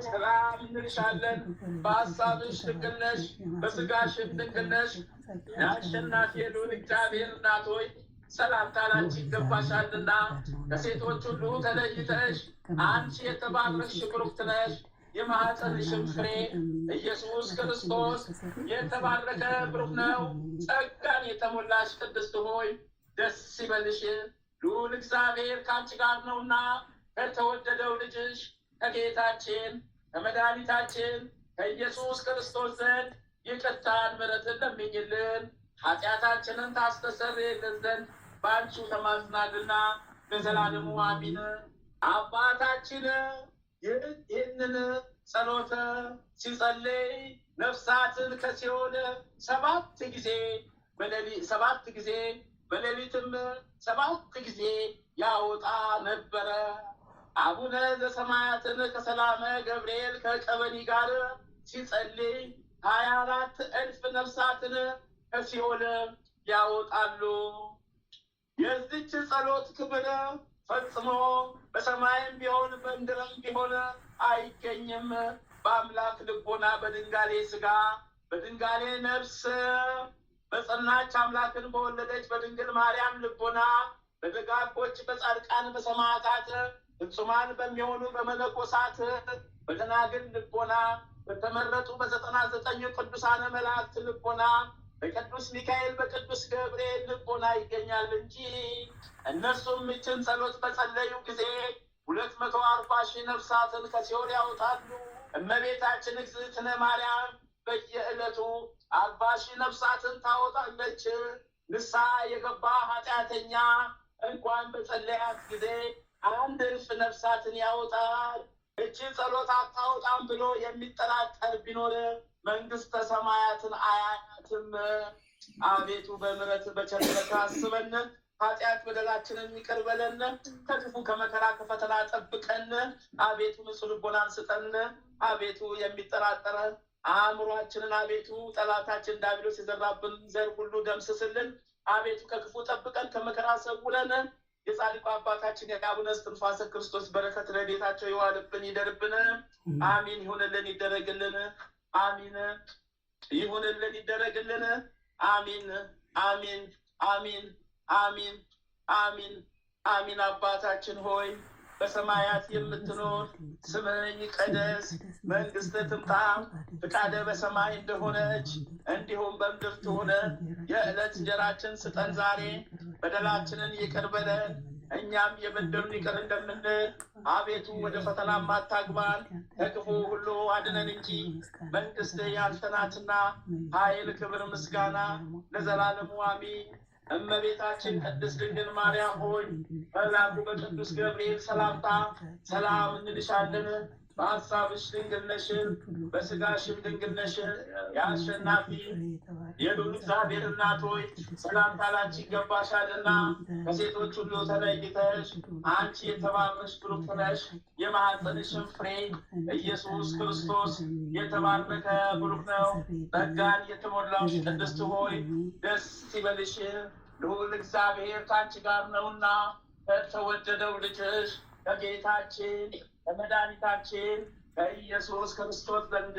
ሰላም እንልሻለን። በሐሳብሽ ድንግል ነሽ፣ በሥጋሽም ድንግል ነሽ። የአሸናፊ ልዑል እግዚአብሔር እናት ሆይ ሰላምታ ላንቺ ይገባሻልና፣ ከሴቶች ሁሉ ተለይተሽ አንቺ የተባረክሽ ብሩክት ነሽ። የማኅፀንሽም ፍሬ ኢየሱስ ክርስቶስ የተባረከ ብሩክ ነው። ጸጋን የተሞላሽ ቅድስት ሆይ ደስ ይበልሽ፣ ልዑል እግዚአብሔር ከአንቺ ጋር ነውና ከተወደደው ልጅሽ ከጌታችን ከመድኃኒታችን ከኢየሱስ ክርስቶስ ዘንድ ይቅርታን ምሕረትን ለምኝልን ኃጢአታችንን ታስተሰርይልን ዘንድ በአንቺ ተማጽናልና ለዘላለሙ አሜን። አባታችን ይህንን ጸሎት ሲጸልይ ነፍሳትን ከሲኦል 7 ጊዜ በሌሊትም 7 ጊዜ ያወጣ ነበረ። አቡነ ዘሰማያትን ከሰላመ ገብርኤል ከቀበኒ ጋር ሲጸልይ 24,000 ነፍሳትን ከሲኦል ያወጣሉ። የዚች ጸሎት ክብር ፈጽሞ በሰማይም ቢሆን በምድርም ቢሆን አይገኝም። በአምላክ ልቦና በድንጋሌ ሥጋ በድንጋሌ ነፍስ በጸናች አምላክን በወለደች በድንግል ማርያም ልቦና በደጋጎች በጻድቃን በሰማዕታት ፍጹማን በሚሆኑ በመነኮሳት በደናግል ልቦና በተመረጡ በ99 ቅዱሳነ መላእክት ልቦና በቅዱስ ሚካኤል በቅዱስ ገብርኤል ልቦና ይገኛል እንጂ። እነርሱም ይህችን ጸሎት በጸለዩ ጊዜ 240,000 ነፍሳትን ከሲኦል ያወጣሉ። እመቤታችን እግዝእትነ ማርያም በየዕለቱ 40,000 ነፍሳትን ታወጣለች። ንስሐ የገባ ኃጢአተኛ እንኳን በጸለያት ጊዜ 1,000 ነፍሳትን ያወጣል። እቺ ጸሎት አታወጣም ብሎ የሚጠራጠር ቢኖር መንግሥተ ሰማያትን አያያትም። አቤቱ በምሕረት በቸርነት አስበን፣ ኃጢአት በደላችንን ይቅር በለን፣ ከክፉ ከመከራ ከፈተና ጠብቀን። አቤቱ ንጹሕ ልቦናን ስጠን። አቤቱ የሚጠራጠረ አእምሯችንን አቤቱ ጠላታችን ዲያብሎስ የዘራብን ዘር ሁሉ ደምስስልን። አቤቱ ከክፉ ጠብቀን ከመከራ ሰውረን። የጻድቁ አባታችን የአቡነ እስትንፋሰ ክርስቶስ በረከት ረድኤታቸው ይዋልብን ይደርብን። አሚን። ይሁንልን ይደረግልን። አሚን። ይሁንልን ይደረግልን። አሚን አሚን አሚን አሚን አሚን አሚን። አባታችን ሆይ በሰማያት የምትኖር ስምህ ይቀደስ፣ መንግሥትህ ትምጣ፣ ፈቃድህ በሰማይ እንደሆነች እንዲሁም በምድር ትሁን። የዕለት እንጀራችንን ስጠን ዛሬ፣ በደላችንን ይቅር በለን እኛም የበደሉንን ይቅር እንደምንል። አቤቱ ወደ ፈተና አታግባን፣ ከክፉ ሁሉ አድነን እንጂ መንግሥትህ ያንተ ናትና፣ ኃይል፣ ክብር፣ ምስጋና ለዘላለሙ አሜን። እመቤታችን ቅድስት ድንግል ማርያም ሆይ በመልአኩ በቅዱስ ገብርኤል ሰላምታ ሰላም እንልሻለን። በሐሳብሽ ድንግል ነሽ፣ በሥጋሽም ድንግል ነሽ። የአሸናፊ የልዑል እግዚአብሔር እናት ሆይ ሰላምታ ላንቺ ይገባሻልና፣ ከሴቶች ሁሉ ተለይተሽ አንቺ የተባረክሽ ብሩክት ነሽ። የማኅፀንሽም ፍሬ ኢየሱስ ክርስቶስ የተባረከ ብሩክ ነው። ጸጋን የተሞላሽ ቅድስት ሆይ ደስ ይበልሽ፣ ልዑል እግዚአብሔር ከአንቺ ጋር ነውና ከተወደደው ልጅሽ ከጌታችን ከመድኃኒታችን ከኢየሱስ ክርስቶስ ዘንድ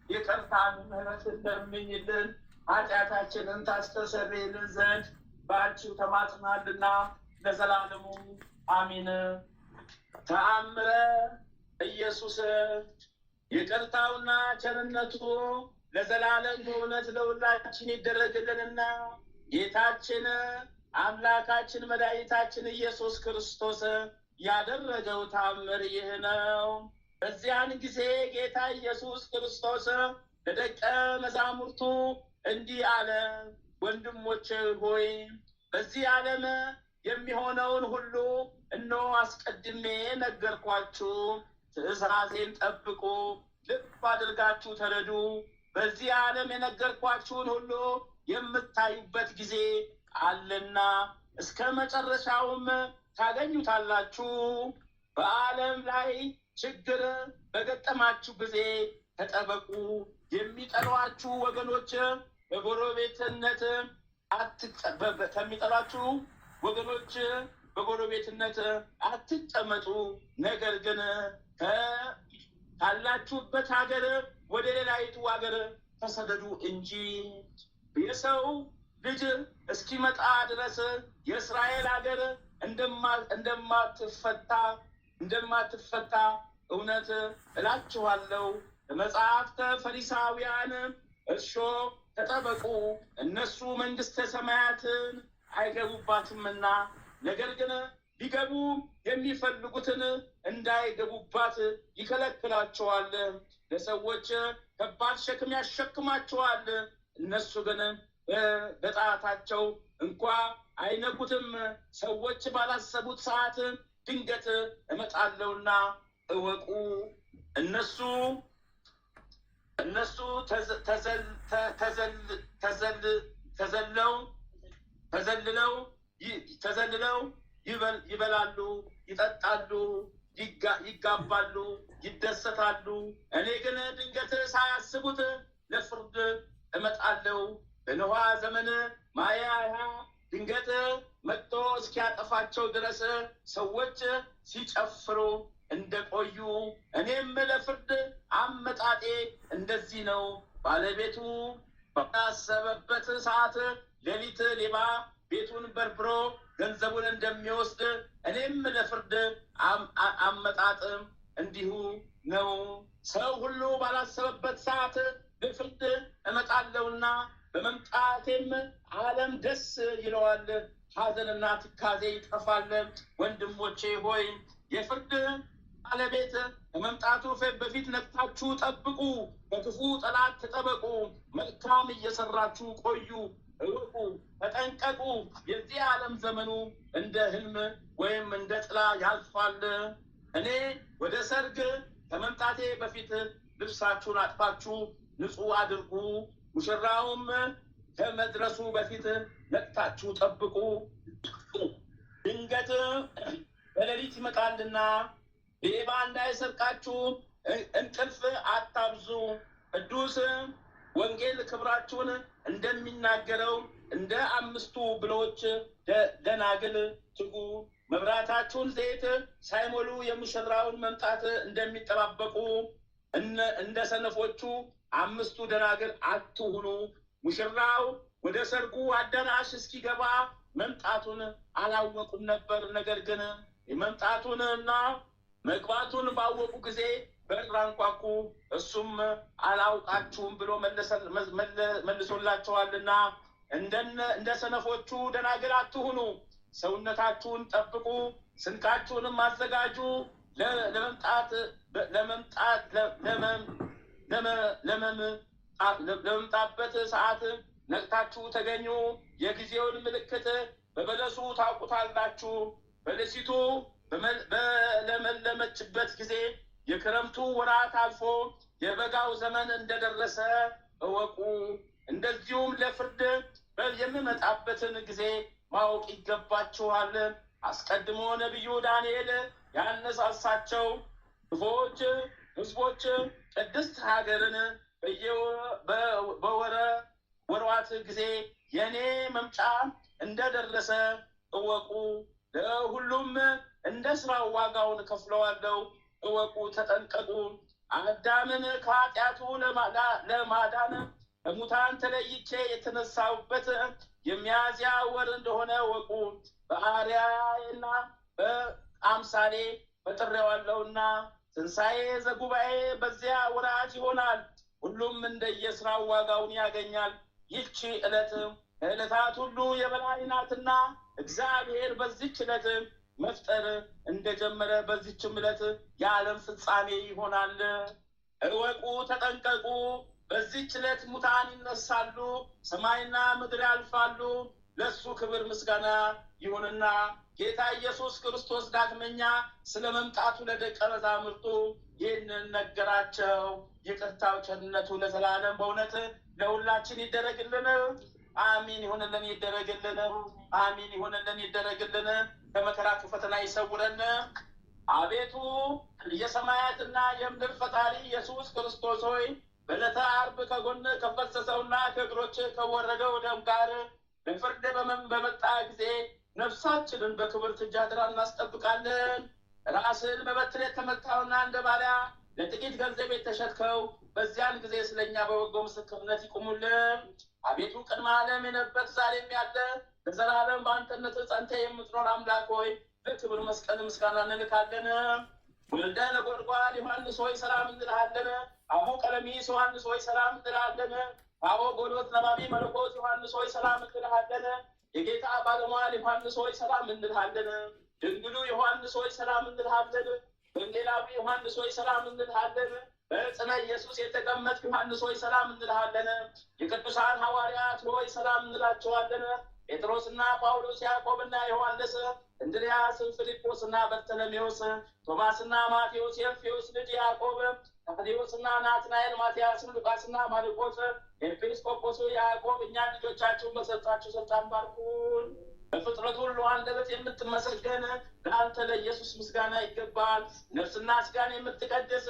ይቅርታን ምሕረትን ለምኝልን ኃጢአታችንን ታስተሰርይልን ዘንድ በአንቺው ተማጽናልና ለዘላለሙ አሜን። ተአምረ ኢየሱስ ይቅርታውና ቸርነቱ ለዘላለም በእውነት ለሁላችን ይደረግልንና ጌታችን አምላካችን መድኃኒታችን ኢየሱስ ክርስቶስ ያደረገው ተአምር ይህ ነው። በዚያን ጊዜ ጌታ ኢየሱስ ክርስቶስ ለደቀ መዛሙርቱ እንዲህ አለ፣ ወንድሞች ሆይ በዚህ ዓለም የሚሆነውን ሁሉ እነሆ አስቀድሜ ነገርኳችሁ። ትእዛዜን ጠብቁ፣ ልብ አድርጋችሁ ተረዱ። በዚህ ዓለም የነገርኳችሁን ሁሉ የምታዩበት ጊዜ አለና እስከ መጨረሻውም ታገኙታላችሁ። በዓለም ላይ ችግር በገጠማችሁ ጊዜ ተጠበቁ። የሚጠሏችሁ ወገኖች በጎረቤትነት ከሚጠሏችሁ ወገኖች በጎረቤትነት አትቀመጡ። ነገር ግን ካላችሁበት ሀገር ወደ ሌላይቱ ሀገር ተሰደዱ እንጂ። የሰው ልጅ እስኪመጣ ድረስ የእስራኤል ሀገር እንደማትፈታ እውነት እላችኋለሁ። መጽሐፍተ ፈሪሳውያን እርሾ ተጠበቁ፣ እነሱ መንግሥተ ሰማያትን አይገቡባትምና፣ ነገር ግን ሊገቡ የሚፈልጉትን እንዳይገቡባት ይከለክላቸዋል። ለሰዎች ከባድ ሸክም ያሸክማቸዋል፣ እነሱ ግን በጣታቸው እንኳ አይነኩትም። ሰዎች ባላሰቡት ሰዓት ድንገት እመጣለሁና እወቁ። እነሱ ተዘልለው ይበላሉ፣ ይጠጣሉ፣ ይጋባሉ፣ ይደሰታሉ። እኔ ግን ድንገት ሳያስቡት ለፍርድ እመጣለሁ። በኖኅ ዘመን ማያ ድንገት መጥቶ እስኪያጠፋቸው ድረስ ሰዎች ሲጨፍሩ እንደቆዩ እኔም ለፍርድ አመጣጤ እንደዚህ ነው። ባለቤቱ ባሰበበት ሰዓት ሌሊት ሌባ ቤቱን በርብሮ ገንዘቡን እንደሚወስድ እኔም ለፍርድ አመጣጥ እንዲሁ ነው። ሰው ሁሉ ባላሰበበት ሰዓት ለፍርድ እመጣለሁና በመምጣቴም ዓለም ደስ ይለዋል፣ ሐዘንና ትካዜ ይጠፋል። ወንድሞቼ ሆይ የፍርድ ባለቤት ከመምጣቱ በፊት ነቅታችሁ ጠብቁ፣ በክፉ ጠላት ተጠበቁ፣ መልካም እየሰራችሁ ቆዩ፣ እወቁ፣ ተጠንቀቁ። የዚህ ዓለም ዘመኑ እንደ ሕልም ወይም እንደ ጥላ ያልፋል። እኔ ወደ ሰርግ ከመምጣቴ በፊት ልብሳችሁን አጥፋችሁ ንጹሕ አድርጉ፣ ሙሽራውም ከመድረሱ በፊት ነቅታችሁ ጠብቁ። ድንገት በሌሊት ይመጣልና ሌባ እንዳይሰርቃችሁ እንቅልፍ አታብዙ። ቅዱስ ወንጌል ክብራችሁን እንደሚናገረው እንደ 5ቱ ብልሆች ደናግል ትጉ። መብራታችሁን ዘይት ሳይሞሉ የሙሽራውን መምጣት እንደሚጠባበቁ እንደ ሰነፎቹ 5ቱ ደናግል አትሁኑ። ሙሽራው ወደ ሰርጉ አዳራሽ እስኪገባ መምጣቱን አላወቁም ነበር። ነገር ግን መምጣቱንና መግባቱን ባወቁ ጊዜ በር አንኳኩ። እሱም አላውቃችሁም ብሎ መልሶላቸዋልና እንደ ሰነፎቹ ደናግል አትሁኑ። ሰውነታችሁን ጠብቁ፣ ስንቃችሁንም አዘጋጁ። ለመምጣበት ሰዓት ነቅታችሁ ተገኙ። የጊዜውን ምልክት በበለሱ ታውቁታላችሁ። በለሲቱ በለመለመችበት ጊዜ የክረምቱ ወራት አልፎ የበጋው ዘመን እንደደረሰ እወቁ። እንደዚሁም ለፍርድ የምመጣበትን ጊዜ ማወቅ ይገባችኋል። አስቀድሞ ነቢዩ ዳንኤል ያነሳሳቸው ክፉዎች ሕዝቦች ቅድስት ሀገርን በወሯት ጊዜ የእኔ መምጫ እንደደረሰ እወቁ። ለሁሉም እንደ ስራው ዋጋውን ከፍለዋለሁ። እወቁ ተጠንቀቁ። አዳምን ከኃጢአቱ ለማዳን ከሙታን ተለይቼ የተነሳሁበት የሚያዝያ ወር እንደሆነ እወቁ። በአርአያዬና በአምሳሌ ፈጥሬዋለሁና ትንሣኤ ዘጉባኤ በዚያ ወራት ይሆናል። ሁሉም እንደየሥራው ዋጋውን ያገኛል። ይህች ዕለት ከዕለታት ሁሉ የበላይ ናትና እግዚአብሔር በዚህች ዕለት መፍጠር እንደጀመረ በዚህችም ዕለት የዓለም ፍጻሜ ይሆናል። እወቁ ተጠንቀቁ። በዚህች ዕለት ሙታን ይነሳሉ፣ ሰማይና ምድር ያልፋሉ። ለሱ ክብር ምስጋና ይሁንና ጌታ ኢየሱስ ክርስቶስ ዳግመኛ ስለ መምጣቱ ለደቀ መዛሙርቱ ይህንን ነገራቸው። ይቅርታው ቸርነቱ ለዘላለም በእውነት ለሁላችን ይደረግልን። አሚን ይሁንልን፣ ይደረግልን። አሚን ይሁንልን፣ ይደረግልን። ከመከራ ከፈተና ይሰውረን። አቤቱ የሰማያትና የምድር ፈጣሪ ኢየሱስ ክርስቶስ ሆይ በዕለተ ዓርብ ከጎን ከፈሰሰውና ከእግሮች ከወረደው ደም ጋር ለፍርድ በመጣ ጊዜ ነፍሳችንን በክብርት እጅ አድራ እናስጠብቃለን። ራስን በበትር የተመታውና እንደ ባሪያ ለጥቂት ገንዘብ የተሸጥከው በዚያን ጊዜ ስለኛ በበጎ ምስክርነት ይቁሙልን። አቤቱ ቅድመ ዓለም የነበርክ ዛሬም ያለ ለዘላለም በአንተነት ጸንተህ የምትኖር አምላክ ሆይ በክብር መስቀል ምስጋና እንልካለን። ወልደ ነጎድጓድ ዮሐንስ ሆይ ሰላም እንልሃለን። አቡ ቀለሚስ ዮሐንስ ሆይ ሰላም እንልሃለን። አቦ ጎዶት ነባቢ መለኮት ዮሐንስ ሆይ ሰላም እንልሃለን። የጌታ ባለሟል ዮሐንስ ሆይ ሰላም እንልሃለን። ድንግሉ ዮሐንስ ሆይ ሰላም እንልሃለን። ወንጌላዊ ዮሐንስ ሆይ ሰላም እንልሃለን። በዕፀ ኢየሱስ የተቀመጥክ ዮሐንስ ሆይ ሰላም እንልሃለን። የቅዱሳን ሐዋርያት ሆይ ሰላም እንላቸዋለን። ጴጥሮስና ጳውሎስ፣ ያዕቆብና ዮሐንስ፣ እንድርያስ፣ ፊልጶስና በርተሎሜዎስ፣ ቶማስና ማቴዎስ፣ የእልፍዮስ ልጅ ያዕቆብ፣ ታዴዎስና ናትናኤል፣ ማትያስም፣ ሉቃስና ማርቆስ፣ ኤጲስቆጶሱ ያዕቆብ፣ እኛን ልጆቻችሁን በሰጣችሁ ስልጣን ባርኩን። በፍጥረት ሁሉ አንደበት የምትመሰገን ለአንተ ለኢየሱስ ምስጋና ይገባል። ነፍስና ስጋን የምትቀድስ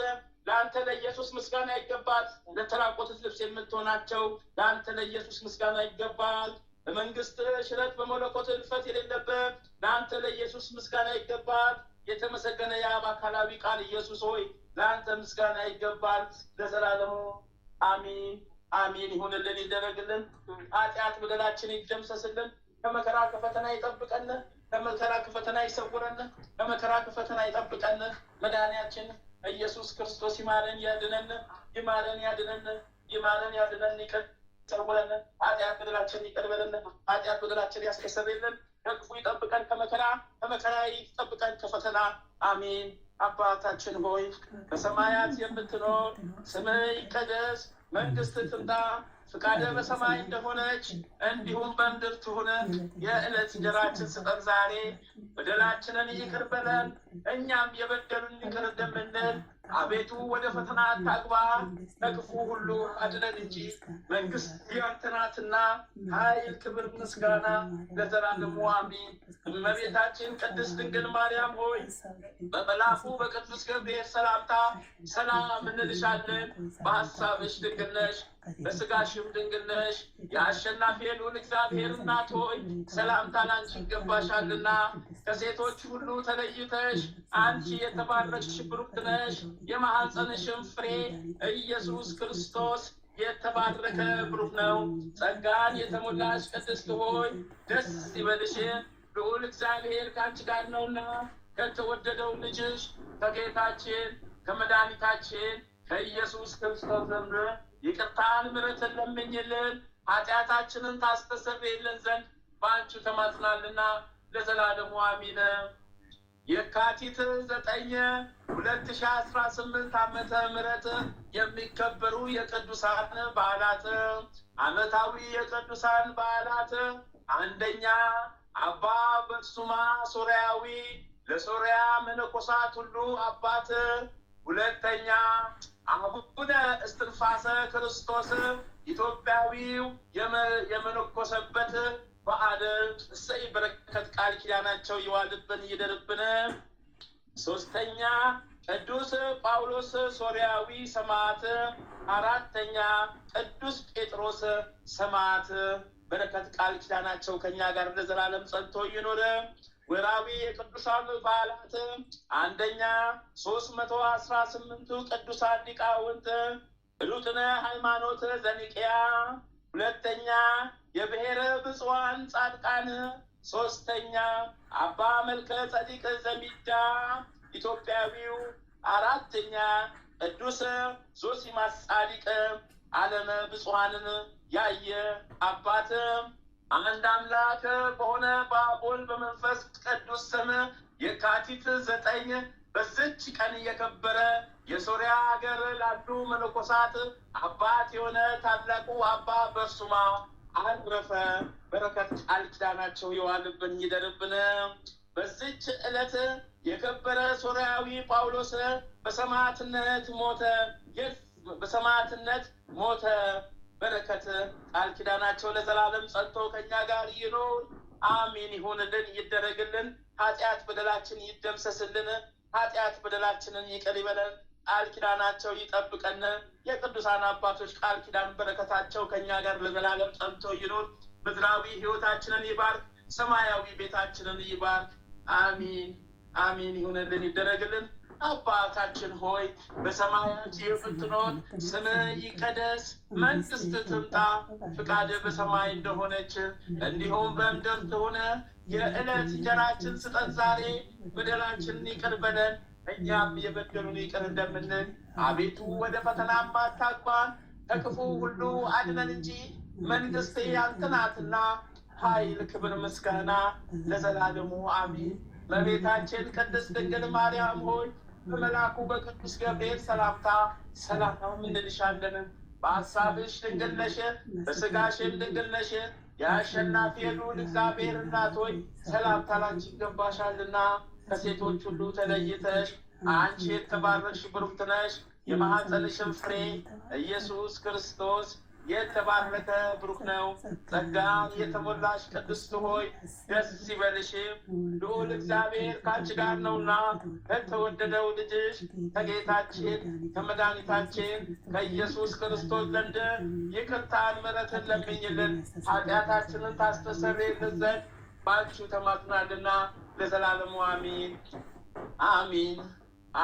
ለአንተ ለኢየሱስ ምስጋና ይገባል። ለተራቆቱት ልብስ የምትሆናቸው ለአንተ ለኢየሱስ ምስጋና ይገባል። በመንግስት ሽረት በመለኮት እልፈት የሌለበት ለአንተ ለኢየሱስ ምስጋና ይገባል። የተመሰገነ የአብ አካላዊ ቃል ኢየሱስ ሆይ ለአንተ ምስጋና ይገባል ለዘላለሙ አሚን። አሚን ይሁንልን፣ ይደረግልን። ኃጢአት በደላችን ይደምሰስልን። ከመከራ ከፈተና ይጠብቀን። ከመከራ ከፈተና ይሰውረን። ከመከራ ከፈተና ይጠብቀን። መድኃኒያችን ኢየሱስ ክርስቶስ ይማረን ያድነን፣ ይማረን ያድነን፣ ይማረን ያድነን፣ ይቅር ይሰውረን። ኃጢአት በደላችን ይቅር በለን። ኃጢአት በደላችን ያስተሰርይልን። ከክፉ ይጠብቀን፣ ከመከራ ይጠብቀን፣ ከፈተና አሚን። አባታችን ሆይ በሰማያት የምትኖር ስምህ ይቀደስ፣ መንግስትህ ትምጣ፣ ፍቃድህ በሰማይ እንደሆነች እንዲሁም በምድር ትሁን። የዕለት እንጀራችንን ስጠን ዛሬ፣ በደላችንን ይቅር በለን እኛም የበደሉንን ይቅር እንደምንል። አቤቱ ወደ ፈተና አታግባን፣ ከክፉ ሁሉ አድነን እንጂ መንግስት ያንተ ናትና ኃይል፣ ክብር፣ ምስጋና ለዘላለሙ አሜን። እመቤታችን ቅድስት ድንግል ማርያም ሆይ በመልአኩ በቅዱስ ገብርኤል ሰላምታ ሰላም እንልሻለን። በሐሳብሽ ድንግል ነሽ፣ በስጋሽም ድንግል ነሽ። የአሸናፊ ልዑል እግዚአብሔር እናት ሆይ ሰላምታ ላንቺ ይገባሻልና ከሴቶች ሁሉ ተለይተሽ አንቺ የተባረክሽ ብሩክት ነሽ። የማኅፀንሽም ፍሬ ኢየሱስ ክርስቶስ የተባረከ ብሩክ ነው። ጸጋን የተሞላሽ ቅድስት ሆይ ደስ ይበልሽ፣ ልዑል እግዚአብሔር ከአንቺ ጋር ነውና ከተወደደው ልጅሽ ከጌታችን ከመድኃኒታችን ከኢየሱስ ክርስቶስ ዘንድ ይቅርታን ምሕረትን ለምኝልን ኃጢአታችንን ታስተሰርይልን ዘንድ በአንቺ ተማጽናልና ለዘላለሙ አሚን። የካቲት 9 2018 ዓመተ ምህረት የሚከበሩ የቅዱሳን በዓላት። ዓመታዊ የቅዱሳን በዓላት፣ አንደኛ አባ በርሱማ ሶርያዊ፣ ለሶርያ መነኮሳት ሁሉ አባት። ሁለተኛ አቡነ እስትንፋሰ ክርስቶስ ኢትዮጵያዊው የመነኮሰበት በዓል። እሰይ በረከት ቃል ኪዳናቸው ይዋልብን ይደርብን። ሶስተኛ ቅዱስ ጳውሎስ ሶርያዊ ሰማዕት። አራተኛ ቅዱስ ጴጥሮስ ሰማዕት። በረከት ቃል ኪዳናቸው ከኛ ጋር ለዘላለም ጸንቶ ይኖር። ወራዊ የቅዱሳን በዓላት አንደኛ 318ቱ ቅዱሳን ሊቃውንት ሉጥነ ሃይማኖት ዘኒቅያ፣ ሁለተኛ የብሔረ ብፁዓን ጻድቃን፣ ሶስተኛ አባ መልከ ጸዲቅ ዘሚዳ ኢትዮጵያዊው፣ አራተኛ ቅዱስ ዞሲማስ ጻዲቅ ዓለመ ብፁዓንን ያየ አባት አንድ አምላክ በሆነ በአብ ወልድ በመንፈስ ቅዱስ ስም የካቲት 9 በዚች ቀን የከበረ የሶሪያ ሀገር ላሉ መነኮሳት አባት የሆነ ታላቁ አባ በርሱማ አረፈ። በረከት ቃል ኪዳናቸው ይዋልብን ይደርብን። በዚች ዕለት የከበረ ሶርያዊ ጳውሎስ በሰማዕትነት ሞተ። በረከት ቃል ኪዳናቸው ለዘላለም ጸንቶ ከኛ ጋር ይኖር አሜን። ይሁንልን ይደረግልን። ኃጢአት በደላችን ይደምሰስልን። ኃጢአት በደላችንን ይቅር ይበለን። ቃል ኪዳናቸው ይጠብቀን። የቅዱሳን አባቶች ቃል ኪዳን በረከታቸው ከኛ ጋር ለዘላለም ጸንቶ ይኖር። ምድራዊ ሕይወታችንን ይባርክ፣ ሰማያዊ ቤታችንን ይባርክ። አሜን አሜን። ይሁንልን ይደረግልን። አባታችን ሆይ በሰማያት የምትኖር ስምህ ይቀደስ፣ መንግሥትህ ትምጣ፣ ፍቃድህ በሰማይ እንደሆነች እንዲሁም በምድር ትሁን። የዕለት እንጀራችንን ስጠን ዛሬ፣ በደላችንን ይቅር በለን እኛም የበደሉንን ይቅር እንደምንል፣ አቤቱ ወደ ፈተናም አታግባን ከክፉ ሁሉ አድነን እንጂ መንግሥት ያንተ ናትና ኃይል፣ ክብር፣ ምስጋና ለዘላለሙ አሜን። እመቤታችን ቅድስት ድንግል ማርያም ሆይ በመልአኩ በቅዱስ ገብርኤል ሰላምታ ሰላም እንልሻለን። በሐሳብሽ ድንግል ነሽ፣ በሥጋሽም ድንግል ነሽ። የአሸናፊ ልዑል እግዚአብሔር እናት ሆይ ሰላምታ ላንቺ ይገባሻልና ከሴቶች ሁሉ ተለይተሽ አንቺ የተባረክሽ ብሩክት ነሽ። የማኅፀንሽም ፍሬ ኢየሱስ ክርስቶስ የተባረከ ብሩክ ነው። ጸጋን የተሞላሽ ቅድስት ሆይ ደስ ይበልሽ፣ ልዑል እግዚአብሔር ከአንቺ ጋር ነውና ከተወደደው ልጅሽ ከጌታችን ከመድኃኒታችን ከኢየሱስ ክርስቶስ ዘንድ ይቅርታን ምሕረትን ለምኝልን ኃጢአታችንን ታስተሰርይልን ዘንድ በአንቺ ተማጽናልና ለዘላለሙ አሜን አሜን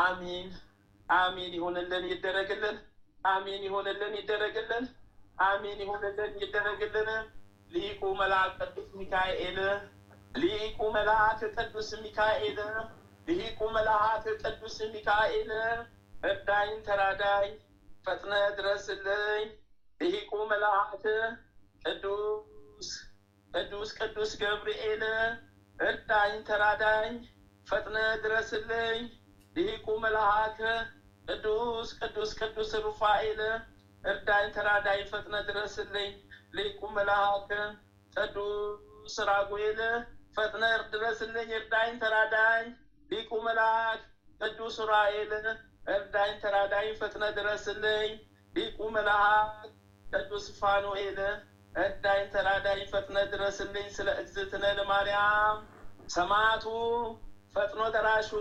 አሜን አሜን። ይሁንልን ይደረግልን። አሜን ይሁንልን ይደረግልን። አሜን ይሁንልን ይደረግልን። ሊቁ መልአክ ቅዱስ ሚካኤል ሊቁ መልአክ ቅዱስ ሚካኤል ሊቁ መልአክ ቅዱስ ሚካኤል እርዳኝ ተራዳኝ ፈጥነ ድረስልኝ። ሊቁ መልአክ ቅዱስ ገብርኤል እርዳኝ ተራዳኝ ፈጥነ ድረስልኝ። ሊቁ መልአክ ቅዱስ ሩፋኤል እርዳኝ ተራዳኝ ፈጥነ ድረስልኝ። ሊቁ መልአክ ቅዱስ ራጉኤል ፈጥነ ድረስልኝ እርዳኝ ተራዳኝ። ሊቁ መልአክ ቅዱስ ዑራኤል እርዳኝ ተራዳኝ ፈጥነ ድረስልኝ። ሊቁ መልአክ ቅዱስ ፋኑኤል እርዳኝ ተራዳኝ ፈጥነ ድረስልኝ። ስለ እግዝእትነ ለማርያም ሰማዕቱ ፈጥኖ ደራሹ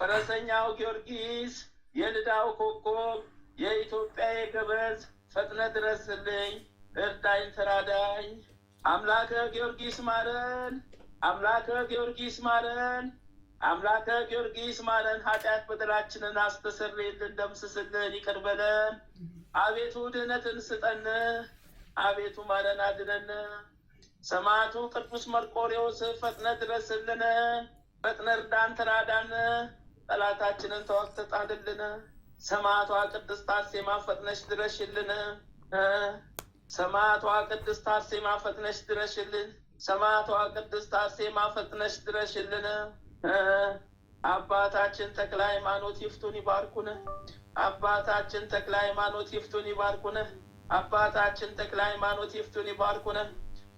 ፈረሰኛው ጊዮርጊስ የልዳው ኮከብ የኢትዮጵያ የገበዝ ፈጥነ ድረስልኝ እርዳኝ ተራዳኝ። አምላከ ጊዮርጊስ ማረን፣ አምላከ ጊዮርጊስ ማረን፣ አምላከ ጊዮርጊስ ማረን። ኃጢአት በደላችንን አስተሰርይልን፣ ደምስስልን፣ ይቅር በለን። አቤቱ ድህነትን ስጠን፣ አቤቱ ማረን አድነን። ሰማዕቱ ቅዱስ መርቆሬዎስ ፈጥነ ድረስልን፣ ፈጥነ እርዳን ተራዳን። ጠላታችንን ተዋግተህ ጣልልን። ሰማዕቷ ቅድስት አርሴማ ፈጥነሽ ድረሽልን። ሰማዕቷ ቅድስት አርሴማ ፈጥነሽ ድረሽልን። ሰማዕቷ ቅድስት አርሴማ ፈጥነሽ ድረሽልን። አባታችን ተክለ ሃይማኖት ይፍቱን ይባርኩን። አባታችን ተክለ ሃይማኖት ይፍቱን ይባርኩን። አባታችን ተክለ ሃይማኖት ይፍቱን ይባርኩን።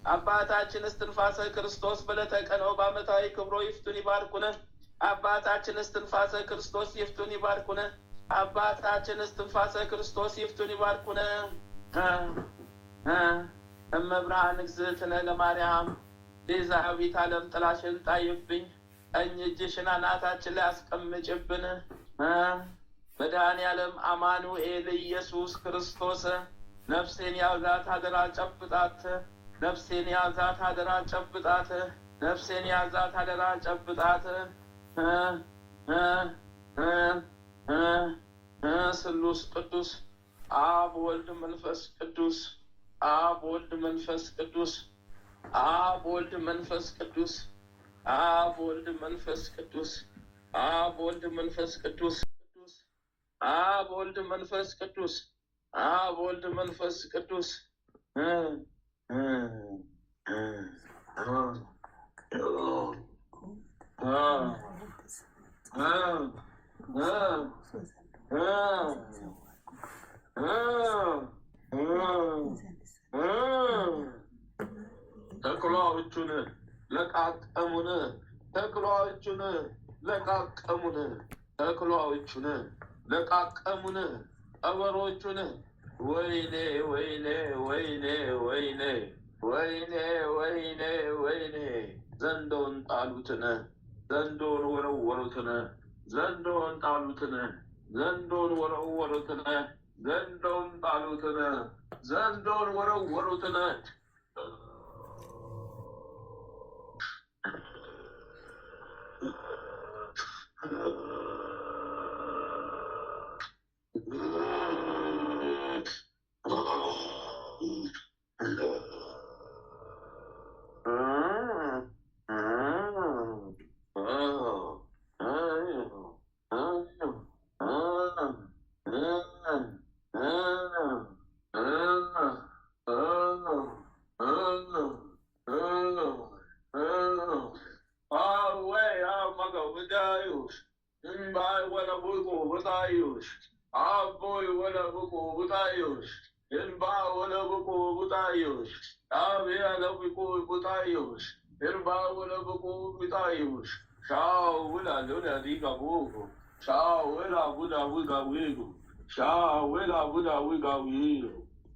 አባታችን እስትንፋሰ ክርስቶስ በዕለተ ቀንኦ በዓመታዊ ክብሮ ይፍቱን ይባርኩን። አባታችን እስትንፋሰ ክርስቶስ ይፍቱን ይባርኩን። አባታችን እስትንፋሰ ክርስቶስ ይፍቱን ይባርኩን። እመብርሃን እግዝእትነ ለማርያም ቤዛዊተ ዓለም ጥላሽን ጣይብኝ፣ ቀኝ እጅሽን አናታችን ላይ አስቀምጭብን። መድኃኔዓለም አማኑኤል ኢየሱስ ክርስቶስ ነፍሴን ያውዛት አደራ ጨብጣት፣ ነፍሴን ያዛት አደራ ጨብጣት ነፍሴን ያዛት አደራ ጨብጣት ስሉስ ቅዱስ አብ ወልድ መንፈስ ቅዱስ አብ ወልድ መንፈስ ቅዱስ አብ ወልድ መንፈስ ቅዱስ አብ ወልድ መንፈስ ቅዱስ አብ ወልድ መንፈስ ቅዱስ አብ ወልድ መንፈስ ቅዱስ አብ ወልድ መንፈስ ቅዱስ ተኩላዎቹን ለቃቀሙን ተኩላዎቹን ለቃቀሙን ተኩላዎቹን ለቃቀሙን ቀበሮቹን ወይኔ ወይኔ ወይኔ ወይኔ ወይኔ ወይኔ ወይኔ ዘንዶን ጣሉትን ዘንዶን ወረወሩትን ዘንዶን ጣሉትን ዘንዶን ወረወሩትን ዘንዶን ጣሉትን ዘንዶን ወረወሩትን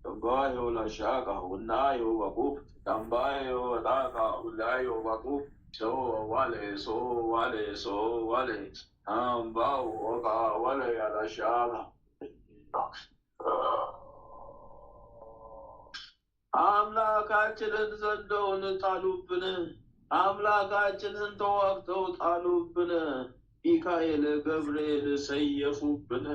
Tambayo la shaka unayo baku tambayo daga ulayo baku so wale ambao oga wale ala shaka አምላካችንን ዘንዶውን ጣሉብን አምላካችንን ተዋግተው ጣሉብን ሚካኤል ገብርኤል ሰየፉብን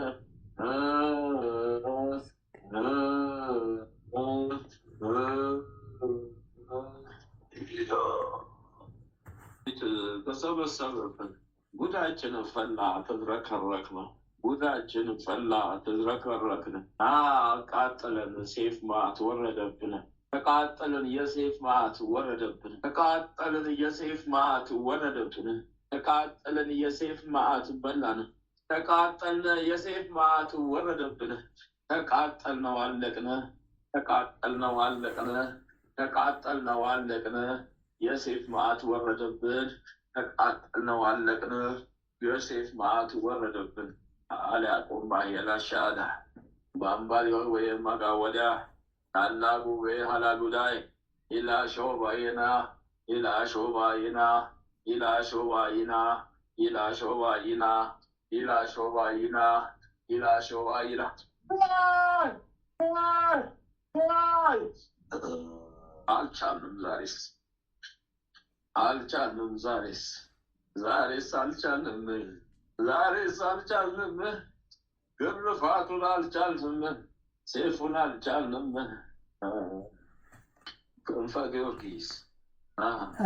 ተሰበሰበብን ጉዳችን ፈላ ተዝረከረክን ጉዳችን ፈላ ተዝረከረክን አቃጠለን ሴፍ ማት ወረደብን ተቃጠለን የሴፍ ማት ወረደብን ተቃጠለን የሴፍ ማት ወረደብን ተቃጠለን የሴፍ ማት በላን ተቃጠለን የሴፍ ማት ወረደብን ተቃጠልነው አለቅን ተቃጠልነው አለቅን ተቃጠልነው አለቅን የሴፍ ማት ወረደብን ተቃጠልነው አለቅን የሴፍ ማት ወረደብን አልያቆም ባየላሻዳ ባምባሪ ወይ ማጋወዳ ታላቁ ወይ ሀላሉዳይ ኢላ ሾባይና ኢላ ሾባይና ኢላ ሾባይና ኢላ ሾባይና ኢላ ሾባይና ኢላ ሾባይና አልቻልንም ዛሬስ አልቻልንም ግርፋቱን አልቻልንም ሴፉን አልቻልንም ክንፈ ጊዮርጊስ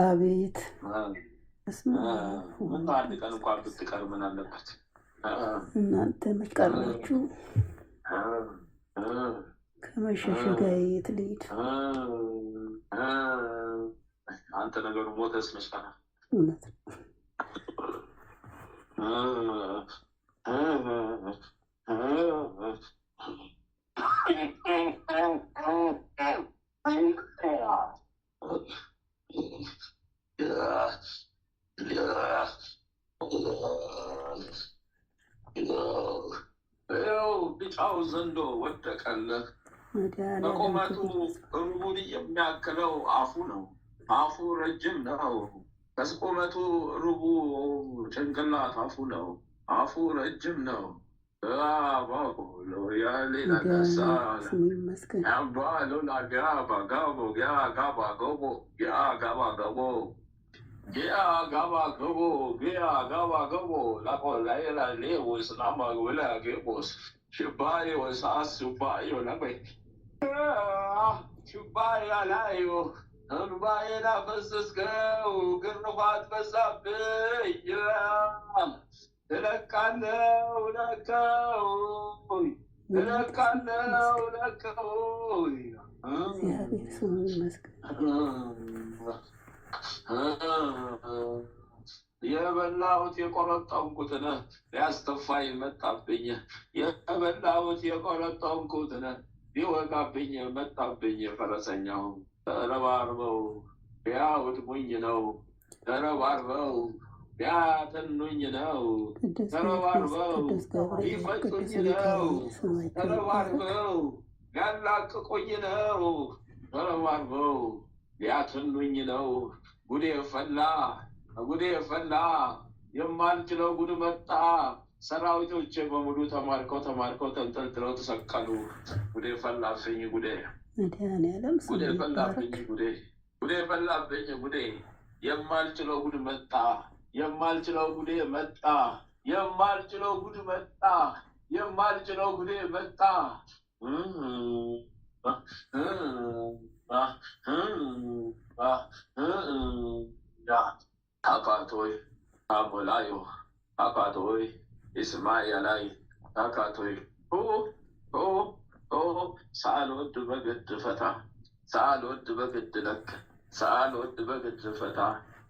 አቤት አንድ ቀን እንኳን ብትቀር ምን አለበት እናንተ መቀራችሁ ከመሸሸጊያ የት ልሂድ አንተ ነገሩ ሞተስ መስቀና እውነት ቢጫው ዘንዶ ወደቀልህ በቁመቱ ሩቡን የሚያክለው አፉ ነው አፉ ረጅም ነው ከቁመቱ ሩቡ ጭንቅላት አፉ ነው አፉ ረጅም ነው ስሙ ይመስገን። እንባዬን አፈሰስከው፣ ግርፋት በዛብኝ። እለቃለሁ ለቀው እለቃለሁ ለቀው። እግዚአብሔር ስሙ ይመስገን። የበላሁት የቆረጠምኩትን ሊያስተፋኝ መጣብኝ። የበላሁት የቆረጠምኩትን ሊወጋብኝ መጣብኝ። ፈረሰኛው ተረባርበው ቢያውድሙኝ ነው፣ ተረባርበው ቢያተኑኝ ነው፣ ተረባርበው ቢፈጩኝ ነው፣ ተረባርበው ቢያላቅቁኝ ነው፣ ተረባርበው ቢያተኑኝ ነው። ጉዴ ፈላ፣ ጉዴ ፈላ፣ የማልችለው ጉድ መጣ። ሰራዊቶቼ በሙሉ ተማርከው ተንጠልጥለው ተሰቀሉ። ጉዴ ፈላብኝ፣ ጉዴ መድኃኒዓለም ጉዴ ፈላብኝ፣ ጉዴ ፈላብኝ፣ ጉዴ። የማልችለው ጉድ መጣ፣ የማልችለው ጉዴ መጣ፣ የማልችለው ጉድ መጣ፣ የማልችለው ጉዴ መጣ። አካቶይ አሞላዮ አካቶይ ኢስማኤላይ አካቶይ ሳልወድ በግድ ፈታ፣ ሳልወድ በግድ ለክ፣ ሳልወድ በግድ ፈታ፣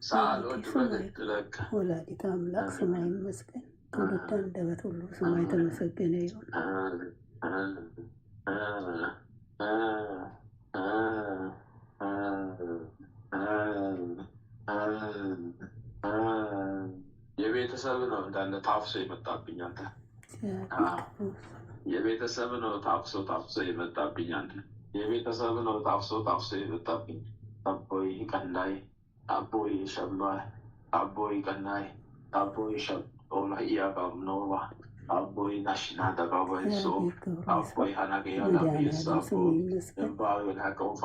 ሳልወድ በግድ ለክ። ወላዲተ አምላክ ስሟ ይመስገን። ትውልድ አንደበት ሁሉ ስሟ የተመሰገነ ይሁን። የቤተሰብ ነው እንዳለ ታፍሶ የመጣብኝ አንተ። የቤተሰብ ነው ታፍሶ የመጣብኝ አንተ። የቤተሰብ ነው ታፍሶ የመጣብኝ። አቦይ ቀናይ፣ አቦይ ሸማ፣ አቦይ ቀናይ፣ አቦይ ሸማ እያባምኖባ፣ አቦይ ናሽና ደባባይሶ፣ አቦይ ሀናገያ ላቤሳቦ፣ እንባይ ወናቆፋ፣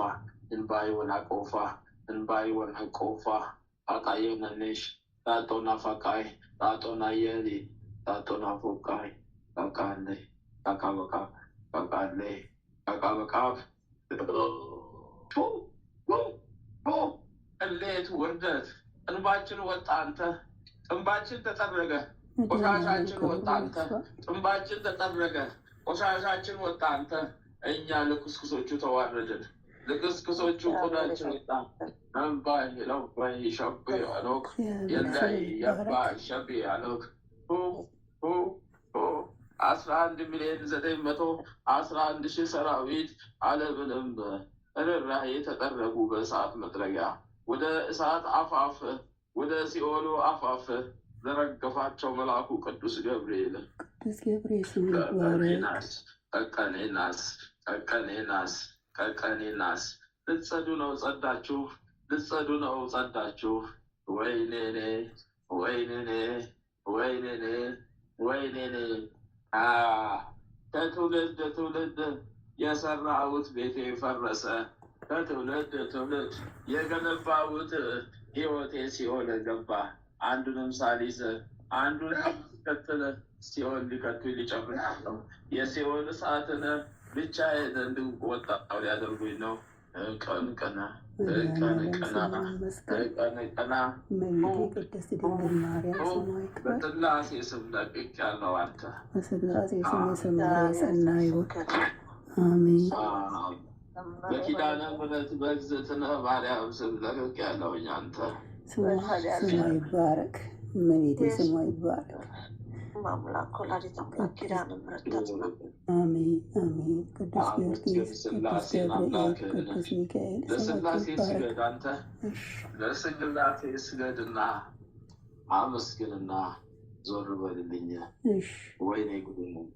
እንባይ ወናቆፋ፣ እንባይ ወናቆፋ፣ አቃየ ነነሽ ጣጦና ፋቃይ፣ ጣጦና የሊ፣ ጣጦና ፎቃይ፣ ቃቃለ ቃቃበቃ፣ ቃቃለ ቃቃበቃብ። እሌት ውርደት፣ እንባችን ወጣ አንተ፣ ጥንባችን ተጠረገ፣ ቆሻሻችን ወጣ አንተ፣ ጥንባችን ተጠረገ፣ ቆሻሻችን ወጣ አንተ። እኛ ልክስክሶቹ ተዋረድን፣ ልክስክሶቹ ቆዳችን ወጣ። እንባይ ለባይ ሸቤ አሎክ፣ የላይ የባይ ሸቤ አሎክ። 11,911,000 ሰራዊት አለምንም ርኅራኄ ተጠረጉ በእሳት መጥረጊያ። ወደ እሳት አፋፍ፣ ወደ ሲኦሉ አፋፍ ዘረገፋቸው መልአኩ ቅዱስ ገብርኤል። ቀቀኔናስ ልትጸዱ ነው ጸዳችሁ፣ ልትጸዱ ነው ጸዳችሁ። ወይኔኔ ወይኔኔ ወይኔኔ ወይኔኔ። ከትውልድ ትውልድ የሰራሁት ቤቴ ፈረሰ፣ ከትውልድ ትውልድ የገነባሁት ሕይወቴ ሲኦል ገባ። አንዱንም ሳሊዝ አንዱን ከተለ ሲኦል ሊከቱ ሊጨምራለሁ። የሲኦል እሳትን ብቻዬን እንድወጣው ሊያደርጉኝ ነው። ቀን ቀና ቀን ቀና ቀን ቀና። በስላሴ ስም ለቅቅ ያለው አንተ፣ በስላሴ ስም የሰመረ የጸና ይሁን። አሜን። በኪዳነ ምሕረት በእግዝእትነ ማርያም ስም ለቅቅ ያለውኝ አንተ። ስሟ ይባረክ፣ እመቤቴ ስሟ ይባረክ። አምላክ ወላዲተ አምላክ ኪዳነ ምሕረት አሜን አሜን። ቅዱስ ጊዮርጊስ፣ ቅዱስ ገብርኤል፣ ቅዱስ ሚካኤል ለስላሴ ስገድ አንተ፣ ለስላሴ ስገድና አመስግንና ዞር በልልኝ። ወይኔ ጉድ ነው።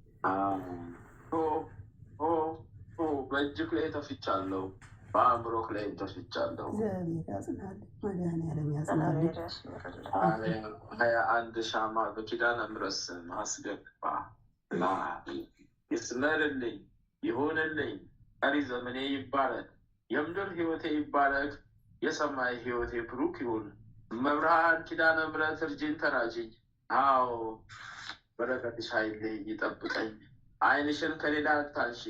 በእጅህ ላይ ተፍቻለሁ፣ በአእምሮክ ላይ ተፍቻለሁ። እግዚአብሔር ያጽናል፣ መድኃኒዓለም ያጽናል። 21 ሻማ በኪዳነ ምሕረት ስም አስገባ ይስመርልኝ፣ ይሁንልኝ። ቀሪ ዘመኔ ይባረክ፣ የምድር ሕይወቴ ይባረክ፣ የሰማይ ሕይወቴ ብሩክ ይሁን። መብርሃን ኪዳነ ምሕረት እርጅኝ ተራጅኝ። አዎ በረከትሽ ኃይልኝ ይጠብቀኝ። ዓይንሽን ከሌላ አታንሺ።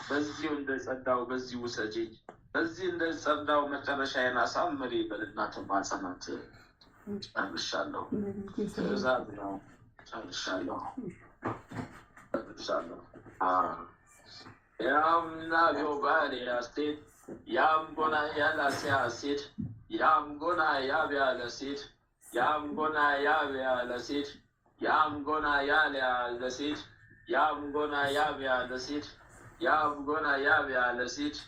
በዚሁ እንደጸዳው በዚህ ውሰጂኝ። በዚህ እንደጸዳው መጨረሻዬን አሳምሪ በልና ትማጸናት። ጨርሻለሁ። ትእዛዝ ነው። ጨርሻለሁ። ያምና ቢባል ያስቴት ያም ጎና ያላሲያ ሴት ያም ጎና ያቢያ ለሴት ያም ጎና ያቢያ ለሴት ያም ጎና ያሊያ ለሴት ያም ጎና ያቢያ ለሴት ያም ጎና ያቢያ ለሴት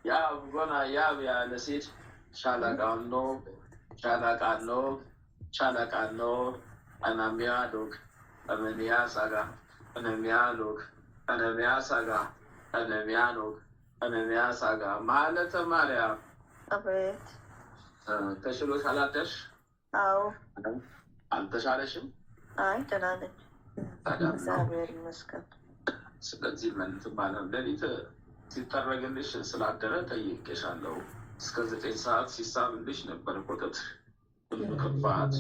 ያም ጎና ያቢያ ለሴት ሻለቃኖ ሻለቃኖ ሻለቃኖ አናሚያ ዶግ አመኒያ ሳጋ አነሚያ ሎግ አነሚያ ሳጋ አነሚያ ሎግ አነሚያ ሳጋ ማለተ ማርያም አቤት። ተሽሎሽ አላደርሽ? አዎ። አልተሻለሽም? አይ ደህና ነኝ፣ እግዚአብሔር ይመስገን። ስለዚህ ምን ትባለው ሌሊት ሲጠረግልሽ ስላደረ ጠይቄሻለሁ። እስከ 9 ሰዓት ሲሳብልሽ ነበር ኮተት ክፋት።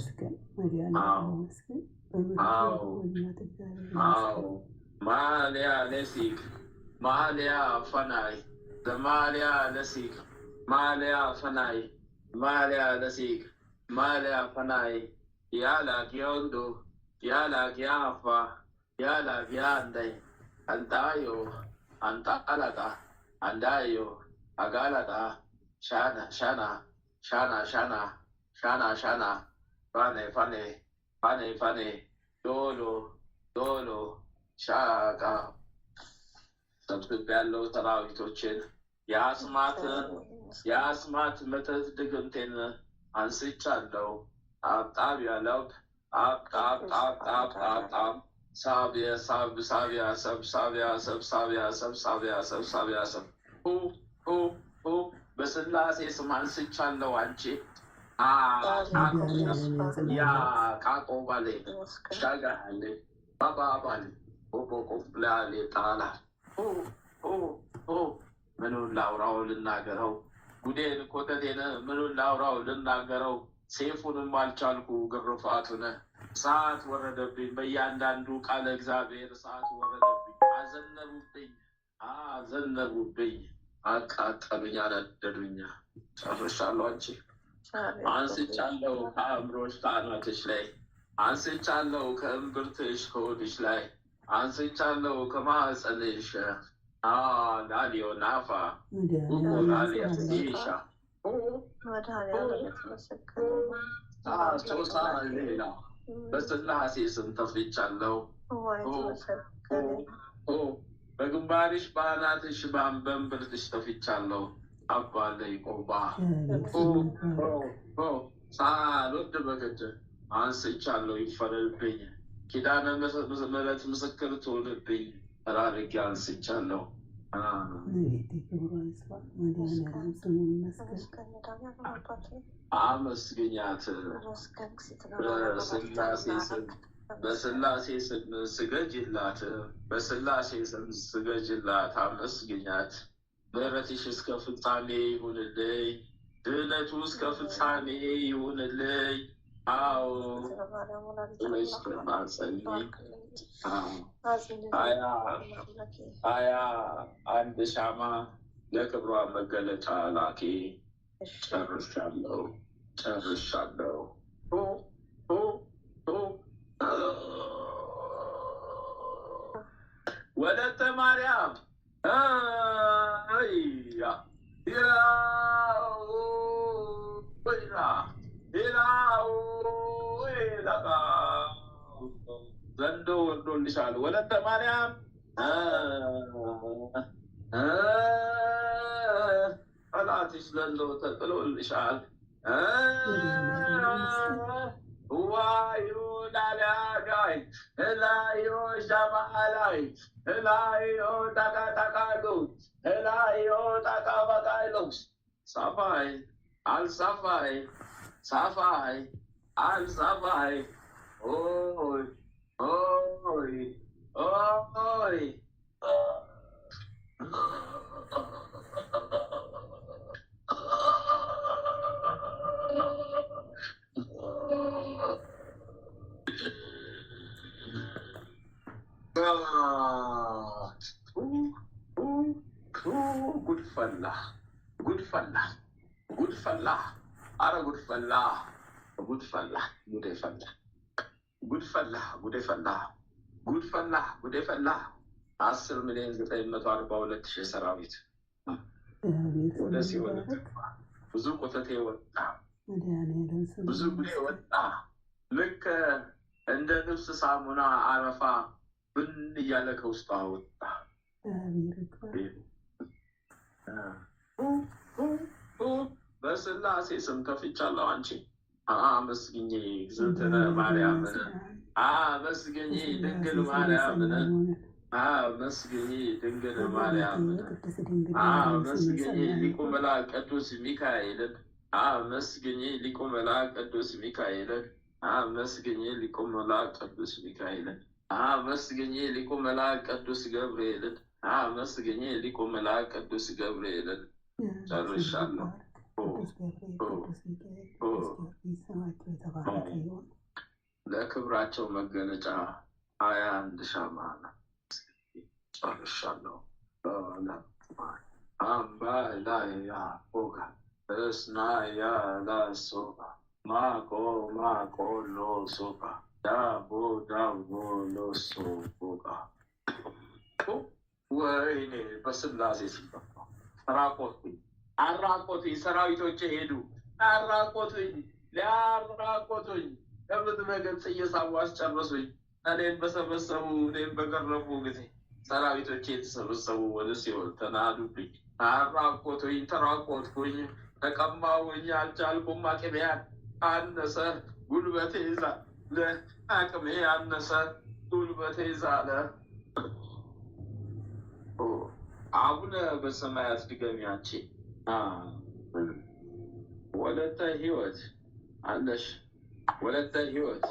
ማሊያ ለሲክ ማሊያ ፈናይ ማሊያ ለሲክ ማሊያ ፈናይ ማሊያ ለሲክ ማሊያ ፈናይ ያላ ጊዮንዶ ያላ ጊያፋ ያላ ጊያንደይ አንታዮ አንታላጣ አንዳዮ አጋላጣ ሻና ሻና ሻና ሻና ሻና ሻና ፋኔ ፋኔ ፋኔ ፋኔ ዶሎ ዶሎ ሻቃ ሰብስብ ያለው ሰራዊቶችን የአስማት መተት ድግምቴን አንስቻለሁ። አብጣብ ያለው አብጣብ ሳቢያ ሳቢያ ሰብሳቢያ ሰብሳቢያ ሰብሳቢያ ሰብሳቢያ ሰብ በስላሴ ስም አንስቻለሁ። አንቺ ያ ቃቆ ባሌ ሻጋሌ ባባ ባሌ ቦቦቆፍላሌ ጣላ ምኑን ላውራው ልናገረው? ጉዴን ኮተቴን ምኑን ላውራው ልናገረው? ሴፉንም አልቻልኩ ግርፋቱን። ሰዓት ወረደብኝ፣ በእያንዳንዱ ቃለ እግዚአብሔር ሰዓት ወረደብኝ። አዘነቡብኝ፣ አቃጠሉኝ፣ አነደዱኝ። ጨርሻለሁ። አንቺ አንስቻለሁ ከአእምሮሽ ከአናትሽ ላይ፣ አንስቻለሁ ከእምብርትሽ ከሆድሽ ላይ፣ አንስቻለሁ ከማህፀንሽ ላሊዮ ናፋ ላሊያ ሲሻ ሶሳ ሌላ በስላሴ ስም ተፍቻለሁ። በግንባርሽ በአናትሽ በእምብርትሽ ተፍቻለሁ። አባለይ ቆባ ሳልወድ በግድ አንስቻለሁ። ይፈረድብኝ፣ ኪዳነ ምሕረት ምስክር ትሆንብኝ። ተራርጌ አንስቻለሁ። አመስግኛት። በስላሴ ስም ስገጅላት፣ በስላሴ ስም ስገጅላት። አመስግኛት። ምሕረትሽ እስከ ፍጻሜ ይሁንልኝ፣ ድህነቱ እስከ ፍጻሜ ይሁንልኝ። አዎ ሀያ አንድ ሻማ ለክብሯ መገለጫ ላኪ። ጨርሻለሁ። ወለተ ማርያም ዘንዶ ወርዶልሻል። ወለተ ማርያም ጠላትሽ ዘንዶ ተጥሎልሻል። ዋዩ ላሊያጋይ እላዮ ሻማላይ እላዮ ታቃታቃሉ እላዮ ታቃባቃሉስ ሳፋይ አልሳፋይ ሳፋይ አልሳፋይ ኦይ ኦይ ኦይ ጉድፈላ ጉድፈላ ጉድፈላ አረ ጉድፈላ ጉድፈላ ጉዴፈላ ጉድፈላ ጉዴፈላ ጉድፈላ ጉዴፈላ 10,942,000 ሰራዊት ወደ ሲኦል ብዙ ቆተቴ ወጣ፣ ብዙ ጉዴ ወጣ። ልክ እንደ ልብስ ሳሙና አረፋ ብን እያለ ከውስጧ ወጣ። በስላሴ ስም ከፍቻለሁ። አንቺ አመስግኜ እግዝእትነ ማርያምን፣ አመስግኜ ድንግል ማርያምን፣ አመስግኜ ድንግል ማርያምን፣ አመስግኜ ሊቁ መልአክ ቅዱስ ሚካኤልን፣ አመስግኜ ሊቁ መልአክ ቅዱስ ሚካኤልን፣ አመስግኜ ሊቁ መልአክ ቅዱስ ሚካኤልን፣ አመስግኜ ሊቁ መልአክ ቅዱስ ገብርኤልን፣ አመስግኜ ሊቁ መልአክ ቅዱስ ገብርኤልን ጨርሻለሁ። ለክብራቸው መገለጫ 21 ሻማ ጨርሻለሁ። አምባ ላያ ፎጋ እስና ያላ ሶባ ማቆ ማቆ ሎ ሶባ ዳቦ ዳቦ ሎ ሶባ። ወይኔ በስላሴ ሲባባ ራቆትኩኝ፣ አራቆቱኝ። ሰራዊቶች ሄዱ አራቆቱኝ፣ ሊያራቆቱኝ ከምድረ ገጽ እየሳቡ አስጨረሱኝ። እኔን በሰበሰቡ እኔን በገረፉ ጊዜ ሰራዊቶቼ የተሰበሰቡ ወደ ሲኦል ተናዱብኝ። አራቆቱኝ፣ ተራቆትኩኝ፣ ተቀማውኝ፣ አልቻልኩም። አቅሜ አነሰ፣ ጉልበቴ ዛለ፣ አቅሜ አነሰ፣ ጉልበቴ ዛለ። አቡነ በሰማያት ድገሚያቼ ወለተ ሕይወት አለሽ፣ ወለተ ሕይወት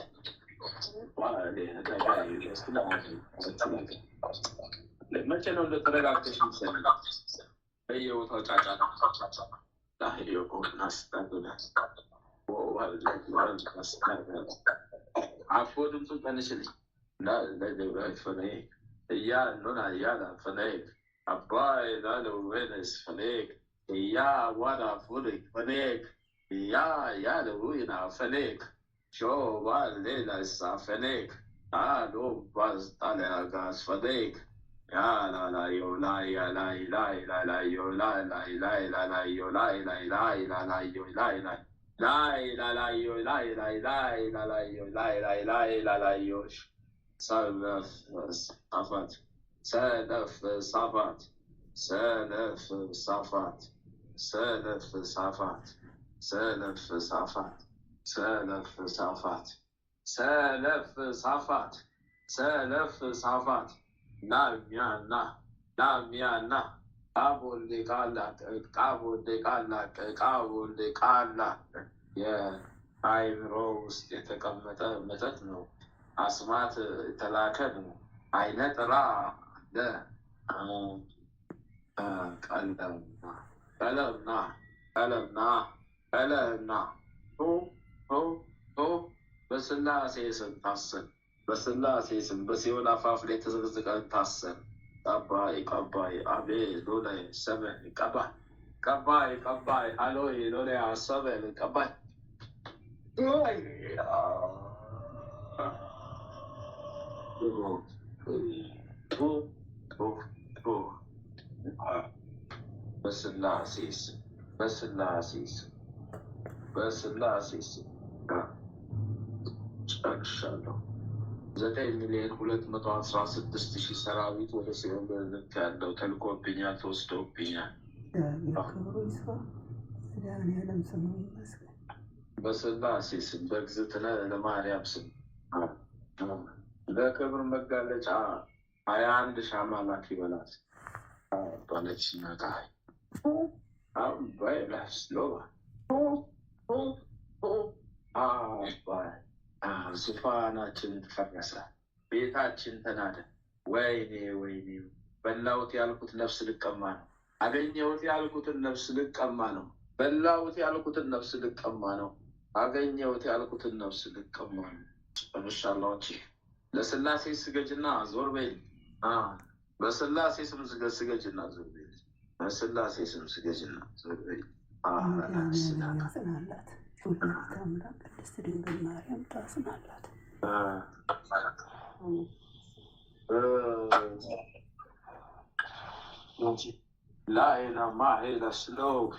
መቼ ነው እንደተረጋግተሽ ምሰል በየቦታው ጫጫታ አፎ ድምፁ ቀንሽልኝ ፈለግ እያኖና እያላ ፈለግ አባይ ላለው ወይነስ ፈለግ እያ ዋዳ ፉልክ ፈለግ እያ ያለው ይና ፈለግ ሾባ ሌላ ሳ ፈለግ አሎ ባዝ ጣሊያ ጋዝ ፈለግ ያላላዮ ላይ ላይ ላይ ላይ ላይ ላይ ላይ ላይ ላይ ላይ ላይ ላይ ላይ ላይ ላይ ላላዮ ላይ ላይ ላይ ላላዮ ላይ ላይ ላይ ላላዮ ሰለፍ ሳፋት ሰለፍ ሳፋት ሰለፍ ሳፋት ሰለፍ ሳፋት ሰለፍ ሳፋት ሰለፍ ሳፋት ሰለፍ ሳፋት ሰለፍ ሳፋት ላሚያና ላሚያና ቃቦሌ ቃላ ቃቦሌ ቃላ ቃቦሌ ቃላ የአይምሮ ውስጥ የተቀመጠ መተት ነው። አስማት የተላከ ነው። አይነ ጥራ ቀለምና ቀለምና ቀለምና ቀለምና በስላሴ ስም ታሰን፣ በስላሴ ስም በሲኦል አፋፍ ላይ ተዘቅዝቀን ታሰን። ቀባይ ቀባይ አቤ ሎላይ ሰበን ቀባይ ቀባይ ቀባይ አሎይ ሎላይ ሰበን ቀባይ በስላሴ ስም በስላሴ ስም በስላሴ ስም ጨርሻለሁ። 9,216,000 ሰራዊት ወደ ሲኦል ልክ ያለው ተልኮብኛል፣ ተወስዶብኛል። ክብሩ ይስፋ። መድኃኒዓለም ስሙ ይመስገን። በስላሴ ስም በእግዝእትነ ለማርያም ስም ለክብር መጋለጫ 21 ሻማ ላክ ይበላት ባለች ነቃይ ባይላስሎባ ዙፋናችን ፈረሰ፣ ቤታችን ተናደ፣ ወይኔ ወይኔ በላሁት ያልኩት ነፍስ ልቀማ ነው። አገኘሁት ያልኩትን ነፍስ ልቀማ ነው። በላሁት ያልኩትን ነፍስ ልቀማ ነው። አገኘሁት ያልኩትን ነፍስ ልቀማ ነው። ጨርሻለሁ። ለስላሴ ስገጅና ዞር በይ። በስላሴ ስም ስገጅና ዞር በይ። በስላሴ ስም ስገጅና ዞር በይ። ያጽናላት ወላዲተ አምላክ ቅድስት ድንግል ማርያም ታጽናላት። ላይና ማይላ ስሎክ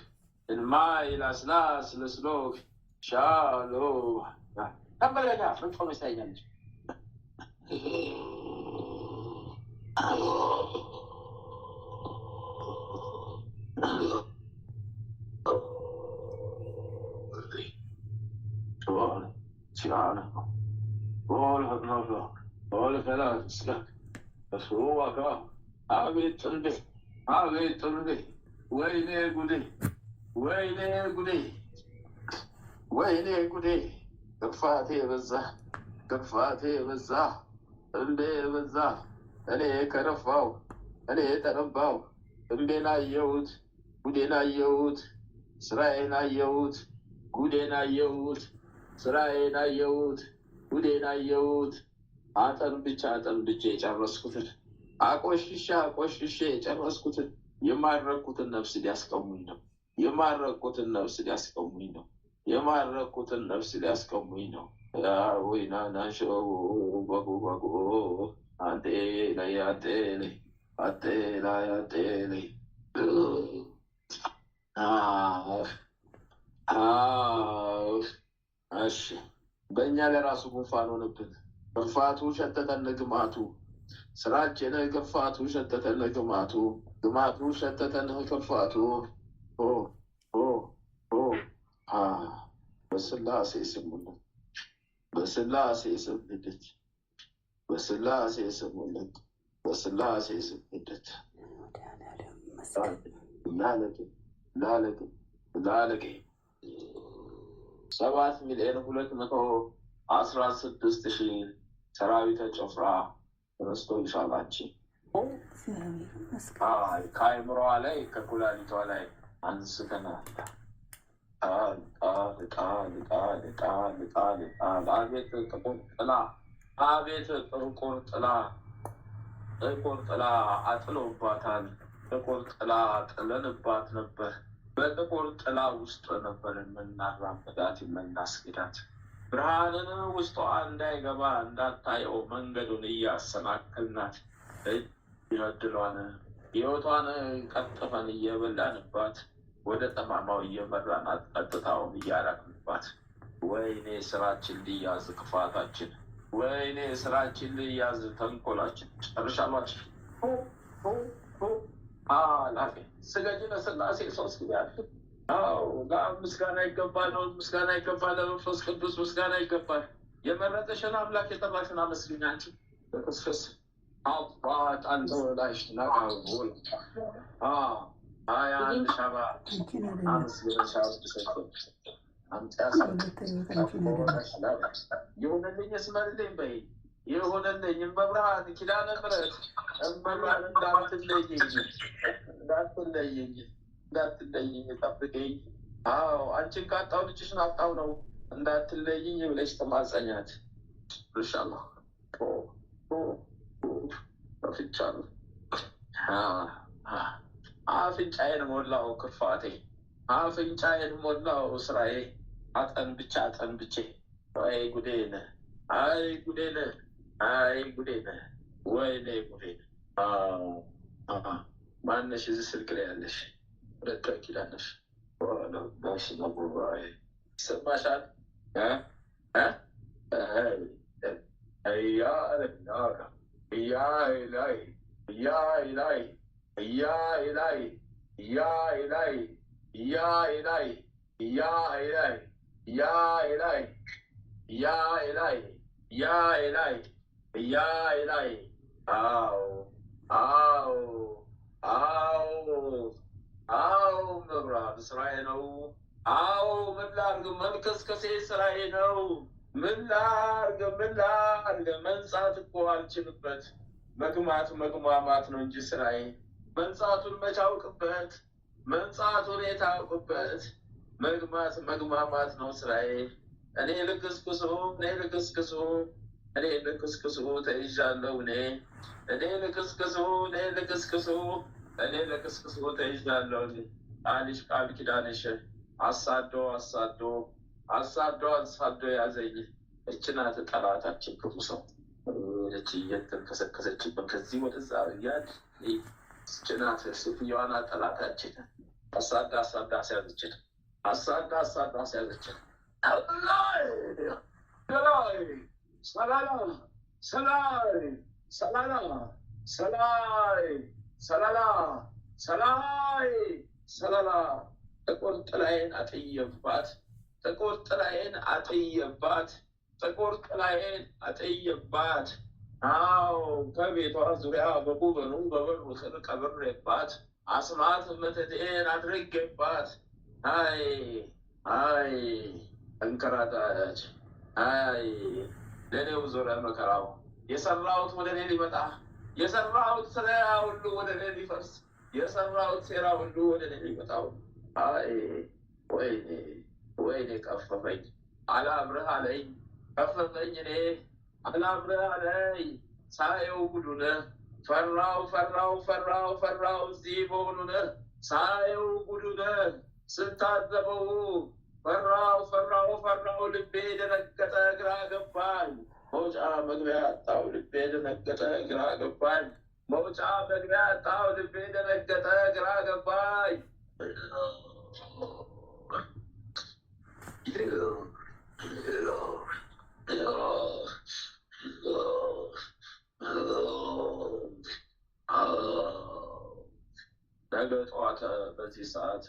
እንማይላ ስላስ ለስሎክ ሻሎ ተበለጋ ፍንጮ መስታኛለች። አቤት ጥንዴ አቤት ጥንዴ ወይኔ ጉዴ ወይኔ ጉዴ ወይኔ ጉዴ ክፋቴ በዛ ክፋቴ በዛ እንዴ በዛ እኔ ከረፋው እኔ ተረባው እንዴን አየሁት ጉዴን አየሁት ስራዬን አየሁት ጉዴን አየሁት ስራዬን አየሁት ጉዴን አየሁት አጠንብቼ የጨረስኩትን አቆሽሼ የጨረስኩትን የማረኩትን ነፍስ ሊያስቀሙኝ ነው። የማረኩትን ነፍስ ሊያስቀሙኝ ነው። የማረኩትን ነፍስ ሊያስቀሙኝ ነው። ወይና ናሸው በጉ አንቴ ላይ አንቴ ላይ አንቴ ላይ አንቴ ላይ እሺ በእኛ ለራሱ ጉንፋን ሆነብን። ግፋቱ ሸተተን ግማቱ ስራችን ግፋቱ ሸተተን ግማቱ ግማቱ ሸተተን ክፋቱ በስላሴ ስሙለት በስላሴ ስምደት በስላሴ ስሙለት በስላሴ ስምደት ላለቅ 7,216,000 ሰራዊተ ጭፍራ ተነስቶ ይሻላችን ከአይምሮዋ ላይ ከኩላሊቷ ላይ አንስተናል። አቤት ጥቁር ጥላ አቤት ጥቁር ጥላ ጥቁር ጥላ አጥሎባታል። ጥቁር ጥላ ጥለንባት ነበር። በጥቁር ጥላ ውስጥ ነበር የምናራምዳት የምናስጌዳት። ብርሃንን ውስጧ እንዳይገባ እንዳታየው መንገዱን እያሰናክልናት እድሏን ሕይወቷን ቀጥፈን እየበላንባት ወደ ጠማማው እየመራናት ቀጥታውን እያራቅንባት። ወይኔ ስራችን ሊያዝ ክፋታችን፣ ወይኔ ስራችን ሊያዝ ተንኮላችን። ጨርሻሏችን ላፌ ስገጂ ለስላሴ 3 ጊዜ አለ። ለአብ ምስጋና ይገባል፣ ምስጋና ይገባል፣ ለመንፈስ ቅዱስ ምስጋና ይገባል። የመረጠሽን አምላክ የጠራሽን አመስግኝ አንቺ በክርስቶስ አባት አንተ ወላሽ ናቃውል አንድ ሻባ የሆነልኝ ስመልልኝ በይ የሆነልኝ እመብርሃን ኪዳነ ምሕረት እመብርሃን እንዳትለይኝ ጠብቀኝ። አንቺን ካጣው ልጅሽን አጣው ነው እንዳትለይኝ ብለሽ ተማጸኛት። ርሻለሁ በፍቻለሁ። አፍንጫዬን ሞላው ክፋቴ፣ አፍንጫዬን ሞላው ስራዬ። አጠንብቼ አይ ጉዴን፣ አይ ጉዴን፣ አይ ጉዴን፣ ወይኔ ጉዴን። ማነሽ? እዚህ ስልክ ላይ ያለሽ 2 ኪዳነሽ ሽ ይሰማሻል? መብራት ስራዬ ነው። ምን ላድርግ? መልከስከሴ ስራዬ ነው። ምን ላድርግ? መንጻት እኮ አልችልበት። መግማት መግማማት ነው እንጂ ስራዬ መንጻቱን መቻውቅበት መንጻቱን የታውቅበት መግማት መግማማት ነው ስራዬ። እኔ ልክስክሱ ተይዣለሁ እኔ ልክስክሱ ተይዣለሁ። ቃልሽ ቃል ኪዳንሽ አሳዶ ያዘኝ። እች ናት ጠላታችን ክፉ ሰው ልጅ እየተንከሰከሰችብን ከዚህ ወደዛ እያል እች ናት ሴትዮዋን ጠላታችን አሳዳ ሲያዘችን ሰላላ ጥቁር ጥላዬን አጥየባት። አዎ ከቤቷ ዙሪያ በጉበኑ በበሩ ስር ቀብሬባት አስማት መተቴን አድርጌባት። አይ እንከራታች ለእኔው ዞረ መከራው። የሰራሁት ወደ እኔ ሊመጣ የሰራሁት ስራ ሁሉ ወደ እኔ ሊፈርስ የሰራሁት ሴራ ሁሉ ወደ እኔ ሊመጣው። ወይኔ ቀፈፈኝ አላምርህ አለኝ ቀፈፈኝ እኔ አላምርህ አለኝ ሳየው ጉዱነ ፈራው እዚህ መሆኑነ ሳየው ጉዱነ ስታዘበው ፈራው ልቤ ደነገጠ ግራ ገባኝ። መውጫ መግቢያ አጣው ልቤ ደነገጠ ግራ ገባኝ። ነገ ጠዋት በዚህ ሰዓት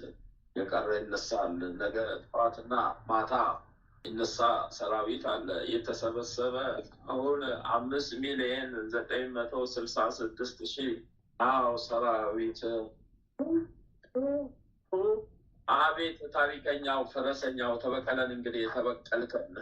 የቀረ ይነሳል። ነገ ጠዋትና ማታ ይነሳ ሰራዊት አለ የተሰበሰበ አሁን 5,966,000 ሰራዊት። አቤት ታሪከኛው ፈረሰኛው ተበቀለን እንግዲህ የተበቀልከን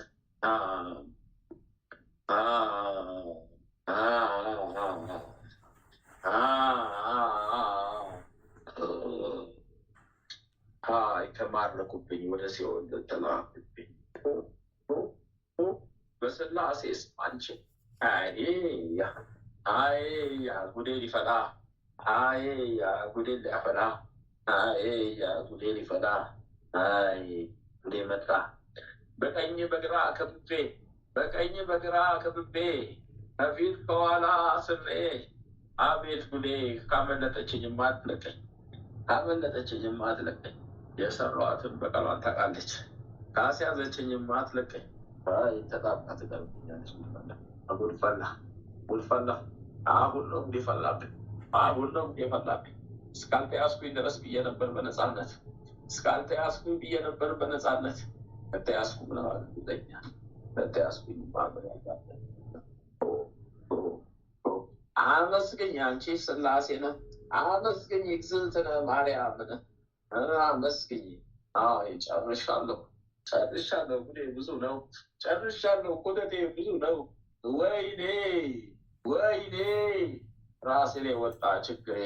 ተማረኩብኝ ወደ ሲኦል ተላኩብኝ በስላሴ ስም አንቺ ጉዴ ሊፈላ ጉዴ መጣ። በቀኝ በግራ ከብቤ ከፊት ከኋላ ስሬ አቤት ጉዴ ካመለጠችኝማ አትለቀኝ። የሰራኋትን በቀሏን ታውቃለች። ካስያዘችኝማ አትለቀኝ። ተጣጣ ትቀርብኛለች። ጉድፈላ አሁን ነው እንዲፈላብኝ እስካልተያዝኩኝ ድረስ ብዬ ነበር በነፃነት ከተያዝኩ ምን ማለት ይለኛል? ከተያዝኩኝ አመስግኝ አንቺ ስላሴነ አመስግኝ እግዝእትነ ማርያምን አመስግኝ። ጨርሻለሁ። ጉዴ ብዙ ነው። ኩደቴ ብዙ ነው። ወይኔ ራሴ ላይ ወጣ ችግሬ።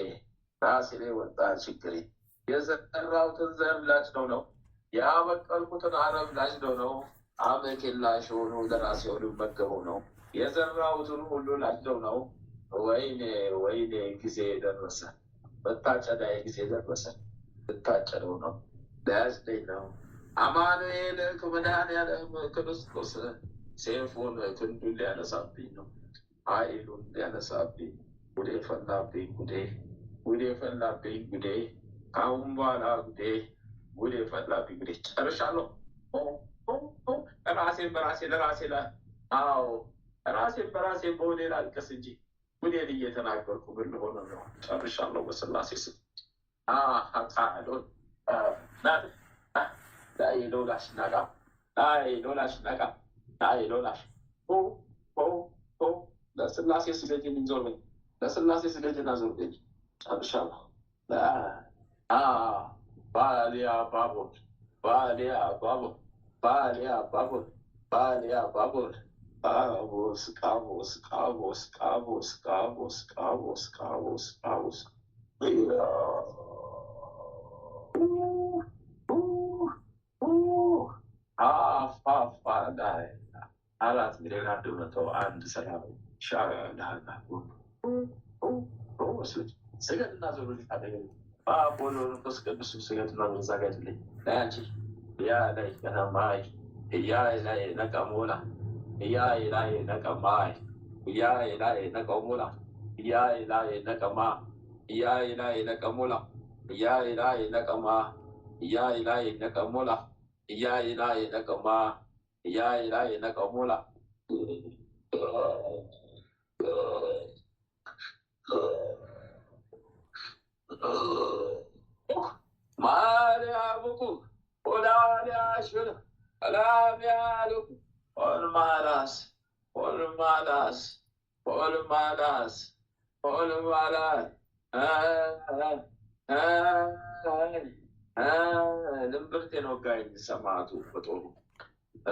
የዘራሁትን ዘር ላጭደው ነው። ያበቀልኩትን አረም ላጭደው ነው። አመኬላሽ ሆኖ ለራሴ ሆኑ መገበው ነው። የዘራሁትን ሁሉ ላጭደው ነው። ወይኔ ጊዜ ደረሰ። መታጨዳዬ ጊዜ ደረሰ። ልታጨደው ነው። ሊያጭደኝ ነው። አማኑኤል መድኃኒዓለም ክርስቶስ ሴፉን ክንዱን ሊያነሳብኝ ነው። ኃይሉን ሊያነሳብኝ። ጉዴ ፈላብኝ ጉዴ። ከአሁን በኋላ ጉዴ ፈላብኝ። ጨርሻለሁ። ራሴን በራሴ በሆዴ ላልቀስ እንጂ ጉዴን እየተናገርኩ ምን ሆነ ነው? ጨርሻለሁ። በስላሴ ስም ሎላሽ ለስላሴ ስገጅን እንዞርበኝ። ለስላሴ ስገጅን አዞርበኝ። ጨርሻለሁ። ባሊያ ባቦር ቃቦስ ቃቦስ ቃቦስ ቃቦስ ቃቦስ ቃቦስ ቃቦስ ቃቦስ አፋፋዳይ 4,101 ሰላም ሻዳና ስገድና ዞሩ ታደገ በአፖሎ መንፈስ ቅዱስ ስገድና መዛጋጅልኝ ላያንቺ ያ ላይ ከናማይ ያ ላይ ነቀሞላ ያ ላይ ነቀማይ ያ ላይ ነቀሞላ ያ ላይ ነቀማ ያ ላይ ነቀሞላ ያ ላይ ነቀማ ያ ላይ ነቀሞላ ያ ላይ ነቀማ ያ ላይ ነቀሞላ ማርያምኩ ወላዲያሽን አላሚያሉኩ ኦልማላስ ኦልማላስ ኦልማላስ ኦልማላስ እምብርቴን ወጋኝ ሰማዕቱ በጦሩ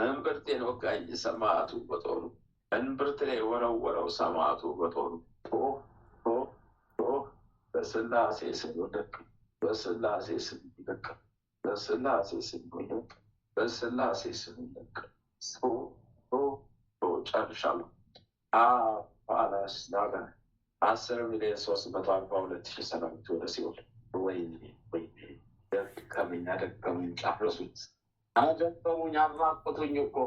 እምብርቴን ወጋኝ ሰማዕቱ በጦሩ እንብርት ላይ ወረወረው ሰማዕቱ በጦሩ በስላሴ ስም ወደቅ በስላሴ ስም ወደቅ በስላሴ ስም ወደቅ በስላሴ ስም ወደቅ። ጨርሻለሁ። ፓላስ ናጋ 10,342,000 ሰራዊት ወደ ሲኦል። ወይኔ ወይኔ ደከመኝ አደከሙኝ፣ ጨረሱት፣ አደከሙኝ፣ አራቆቱኝ እኮ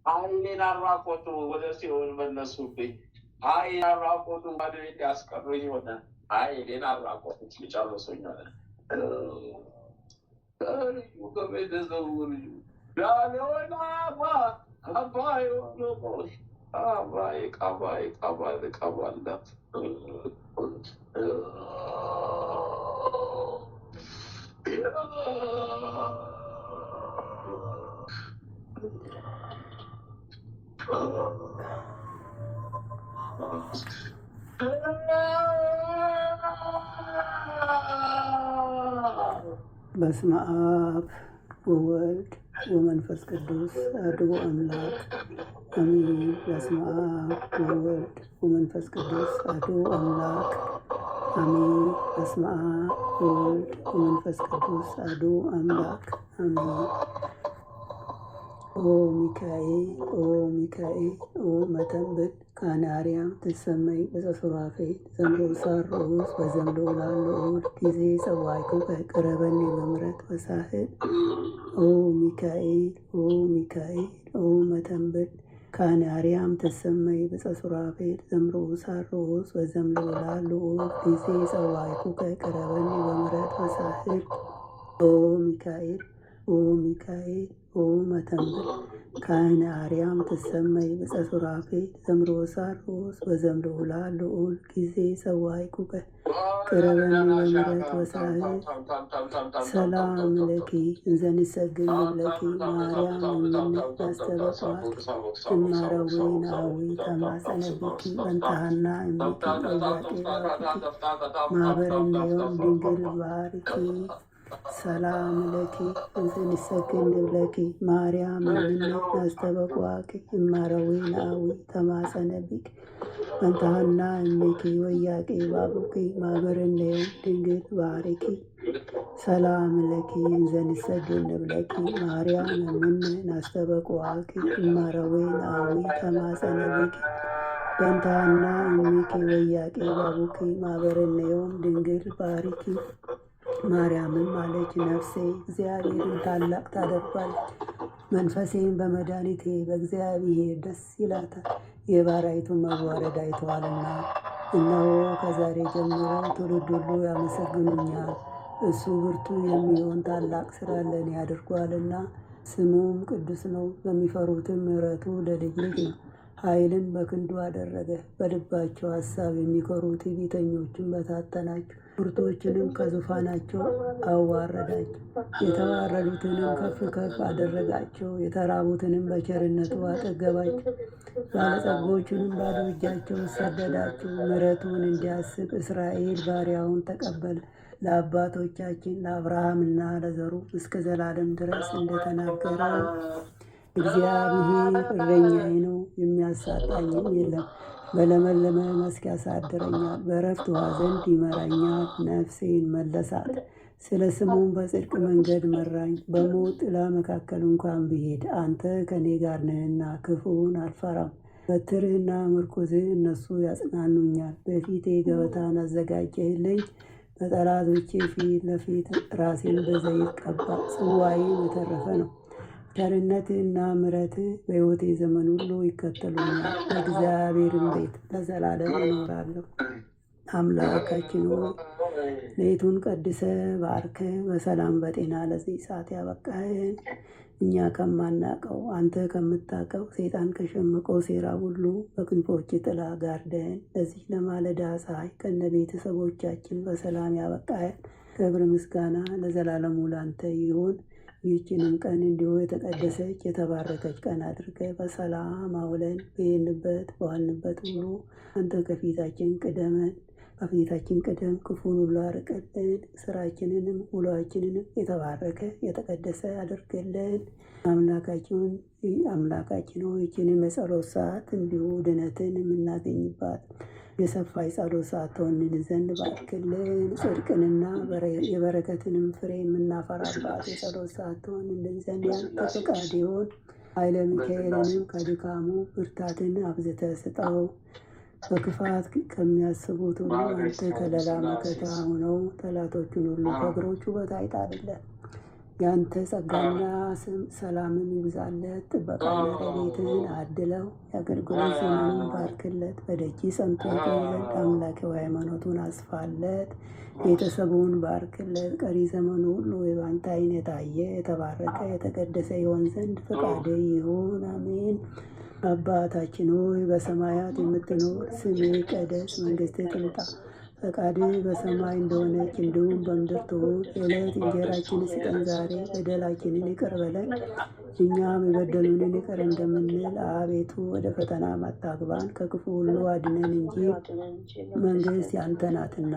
ኃይሌን አራቆቱ፣ ወደ ሲኦል መለሱብኝ። ኃይል አራቆቱ፣ ወደ ቤት ያስቀሩኝ ሆነ። ኃይሌን አራቆቱት፣ ሊጨርሱኝ ሆነ። ልዩ ከቤተሰቡ ልዩ ያለሆነ አባይ ሆኖ አባይ ቃባይ ቃባል ቃባላት በስመ አብ ወወልድ ወመንፈስ ቅዱስ አሐዱ አምላክ አሜን። በስመ አብ ወወልድ ወመንፈስ ቅዱስ አሐዱ አምላክ አሜን። በስመ አብ ወወልድ ወመንፈስ ቅዱስ አሐዱ አምላክ አሜን። ኦ ሚካኤል ኦ ሚካኤል ኦ መተንብል ካናርያም ትሰመይ በጸሱራፌ ዘምሮ ሳሮስ በዘምዶ ላልኦል ጊዜ ሰዋይኩ ከቅረበኒ በምረት በሳህል ኦ ሚካኤል ኦ ሚካኤል ኦ መተንብል ካናርያም ትሰመይ በጸሱራፌ ዘምሮ ሳሮስ በዘምዶ ላልኦል ጊዜ ሰዋይኩ ከቅረበኒ በምረት በሳህል ኦ ሚካኤል ኦ ሚካኤል ኦ መተንብል ካህነ አርያም ትሰመይ በጸሱራፌ ዘምሮ ሳሮስ በዘምዶ ላልኦል ጊዜ ሰዋይኩ ቅረበኒ በምሕረት ወሳህል ሰላም ለኪ እንዘንሰግድ ለኪ ማርያም እምነ ያስተበቋት እማረዌን አዊ ተማጸነብኪ በንታሃና እምኪ እያጤራኪ ማህበረነዮም ድንግል ባርኪ ሰላም ለኪ እንዘንሰግድ ለኪ ማርያም እምነ ያስተበቋት እማረዌን አዊ ተማጸነብኪ በንታሃና እምኪ ወያቄ ባቡኪ ማህበረነዮም ድንግል ባርኪ ሰላም ለኪ እንዘንሰግድ ለኪ ማርያም እምነ ያስተበቋት እማረዌን አዊ ተማጸነብኪ በንታሃና እምኪ ወያቄ ባቡኪ ማህበረነዮም ድንግል ባርኪ ማርያምም አለች ነፍሴ እግዚአብሔርን ታላቅ ታደርጓለች፣ መንፈሴን በመድኃኒቴ በእግዚአብሔር ደስ ይላታል፣ የባሪያይቱን መዋረድ አይተዋልና። እነሆ ከዛሬ ጀምሮ ትውልድ ሁሉ ያመሰግኑኛል። እሱ ብርቱ የሚሆን ታላቅ ስራ ለእኔ አድርጓልና፣ ስሙም ቅዱስ ነው። በሚፈሩትም ምሕረቱ ለልጅ ልጅ ነው። ኃይልን በክንዱ አደረገ። በልባቸው ሐሳብ የሚኮሩ ትዕቢተኞችን በታተናቸው። ብርቶችንም ከዙፋናቸው አዋረዳቸው። የተዋረዱትንም ከፍ ከፍ አደረጋቸው። የተራቡትንም በቸርነቱ አጠገባቸው። ባለጸጎቹንም ባዶ እጃቸውን ሰደዳቸው። ምሕረቱን እንዲያስብ እስራኤል ባሪያውን ተቀበለ። ለአባቶቻችን ለአብርሃምና ለዘሩ እስከ ዘላለም ድረስ እንደተናገረ እግዚአብሔር እረኛዬ ነው፣ የሚያሳጣኝም የለም። በለመለመ መስክ ያሳድረኛል፣ በዕረፍት ውኃ ዘንድ ይመራኛል። ነፍሴን መለሳት፣ ስለ ስሙም በጽድቅ መንገድ መራኝ። በሞት ጥላ መካከል እንኳን ብሄድ አንተ ከእኔ ጋር ነህና ክፉውን አልፈራም። በትርህና ምርኩዝህ እነሱ ያጽናኑኛል። በፊቴ ገበታን አዘጋጀህልኝ፣ በጠላቶቼ ፊት ለፊት ራሴን በዘይት ቀባ። ጽዋዬ የተረፈ ነው። ቸርነትህና ምሕረትህ በሕይወቴ ዘመን ሁሉ ይከተሉኛል። በእግዚአብሔርም ቤት ለዘላለም እኖራለሁ። አምላካችን ሆይ ሌቱን ቀድሰ ባርከ በሰላም በጤና ለዚህ ሰዓት ያበቃህን እኛ ከማናቀው አንተ ከምታቀው ሰይጣን ከሸመቀው ሴራ ሁሉ በክንፎች ጥላ ጋርደን ለዚህ ለማለዳ ፀሐይ ከነ ቤተሰቦቻችን በሰላም ያበቃህን ክብር ምስጋና ለዘላለሙ ላንተ ይሁን። ይህችንም ቀን እንዲሁ የተቀደሰች የተባረከች ቀን አድርገ በሰላም አውለን በሄንበት በዋልንበት ሁሉ አንተ ከፊታችን ቅደም፣ ክፉን ሁሉ አርቅልን፣ ስራችንንም ውሏችንንም የተባረከ የተቀደሰ አድርገልን። አምላካችን ሆይ ይህችንም የጸሎት ሰዓት እንዲሁ ድነትን የምናገኝባት የሰፋይ ጸሎት ሰዓት ትሆንልን ዘንድ ባርክልን። ጽድቅንና የበረከትንም ፍሬ የምናፈራባት የጸሎት ሰዓት ትሆንልን ዘንድ ያንተ ፈቃድ ይሁን። ኃይለ ሚካኤልንም ከድካሙ ብርታትን አብዝተ ስጠው። በክፋት ከሚያስቡት ሁሉ አንተ ከለላ መከታ ሆነው ጠላቶቹን ሁሉ ከእግሮቹ በታች ጣልለት። ያንተ ጸጋና ሰላምን ይብዛለት። ጥበቃና ረድኤትህን አድለው። የአገልግሎት ዘመኑን ባርክለት። በደጅ ጸንቶ ይቆይ ዘንድ አምላካዊ ሃይማኖቱን አስፋለት። ቤተሰቡን ባርክለት። ቀሪ ዘመኑ ሁሉ የባንተ ዓይን የታየ የተባረከ የተቀደሰ ይሆን ዘንድ ፈቃድ ይሁን። አሜን። አባታችን ሆይ በሰማያት የምትኖር፣ ስምህ ይቀደስ፣ መንግሥትህ ትምጣ፣ ፈቃድህ በሰማይ እንደሆነች እንዲሁም በምድር ትሁን። የዕለት እንጀራችንን ስጠን ዛሬ፣ በደላችንን ይቅር በለን እኛም የበደሉንን ይቅር እንደምንል። አቤቱ ወደ ፈተና አታግባን፣ ከክፉ ሁሉ አድነን እንጂ መንግሥት ያንተ ናትና፣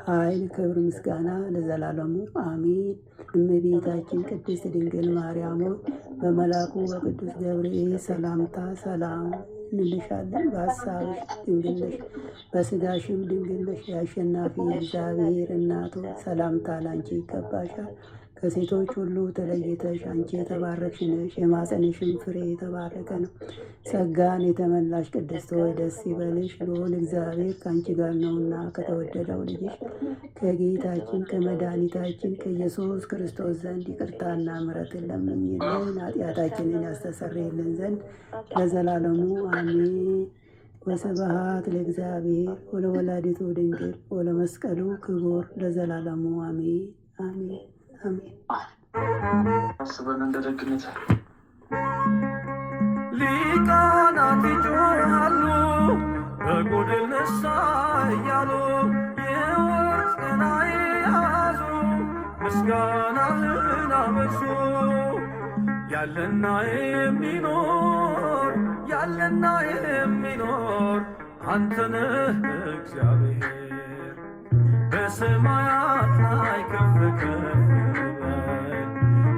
ኃይል፣ ክብር፣ ምስጋና ለዘላለሙ አሜን። እመቤታችን ቅድስት ድንግል ማርያም ሆይ በመልአኩ በቅዱስ ገብርኤል ሰላምታ ሰላም እንልሻለን። በሐሳብሽ ድንግል ነሽ፣ በሥጋሽም ድንግል ነሽ። የአሸናፊ እግዚአብሔር እናቱ ሰላምታ ላንቺ ይገባሻል። ከሴቶች ሁሉ ተለይተሽ አንቺ የተባረክሽ ነሽ፣ የማፀንሽም ፍሬ የተባረከ ነው። ጸጋን የተመላሽ ቅድስት ሆይ ደስ ይበልሽ፣ ልዑል እግዚአብሔር ከአንቺ ጋር ነውና ከተወደደው ልጅሽ ከጌታችን ከመድኃኒታችን ከኢየሱስ ክርስቶስ ዘንድ ይቅርታና ምሕረትን ለምኝልን ኃጢአታችንን ያስተሰርይልን ዘንድ ለዘላለሙ አሜን። ወስብሐት ለእግዚአብሔር ወለወላዲቱ ድንግል ወለመስቀሉ ክቡር ለዘላለሙ አሜን አሜን አሜን። አስበን እንደ ደግነት ሊቃናት ይጮኻሉ በጎድል ነሳ እያሉ የወርቅ ጽና የያዙ ምስጋናህን አበሱ። ያለና የሚኖር አንተነህ እግዚአብሔር በሰማያት ላይ ከፍ ከፍ በል፣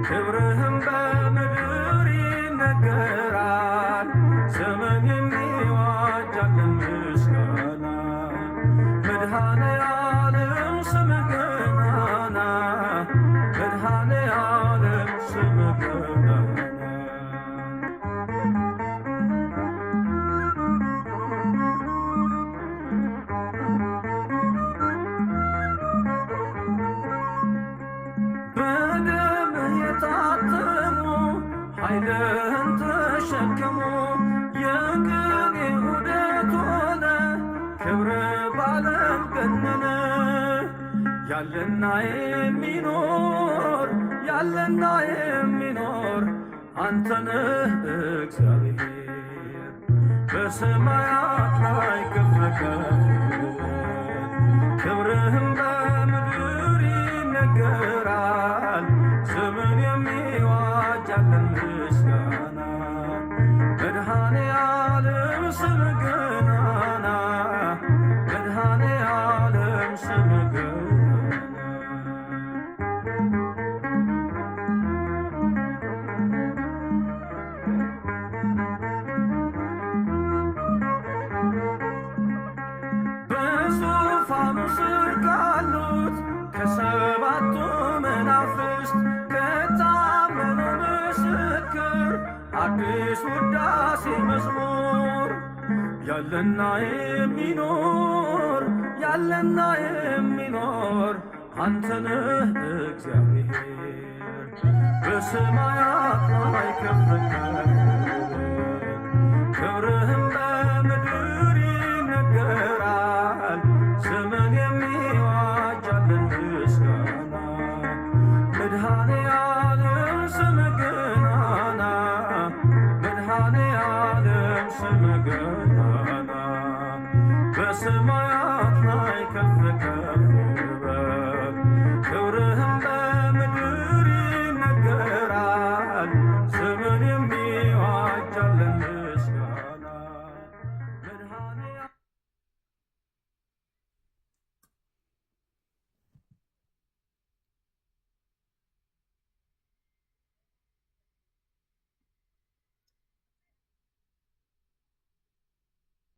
ክብርህም በምድር ይነገራል። ዘመን የሚዋጃለን ምስጋና መድኃኔ ዓለም ስምህ ገናና፣ መድኃኔ ዓለም ስምህ ገናና። ኃይልህን ተሸክሞ የቅኔ ዑደት ሆነ፣ ክብር ባለም ገነነ። ያለና የሚኖር አንተነህ እግዚአብሔር በሰማያት ላይ ከፍ ከፍ በል፣ ክብርህም በምድር ይነገራል። ዘመን የሚዋጃለን ምስጋና መድኃኔ ዓለም ስምህ ገናና፣ መድኃኔ ዓለም ስምህ ገናና። መዝሙር ያለና የሚኖር ያለና የሚኖር አንተነህ እግዚአብሔር በሰማያት ላይ ከፍ ከፍ ክብርህም በምድር ይነገራል። ስምን የሚዋጃልን ምስጋና መድኃኔ ዓለም ስምህ ገናና መድኃኔ ዓለም ስምህ ገናና በሰማይ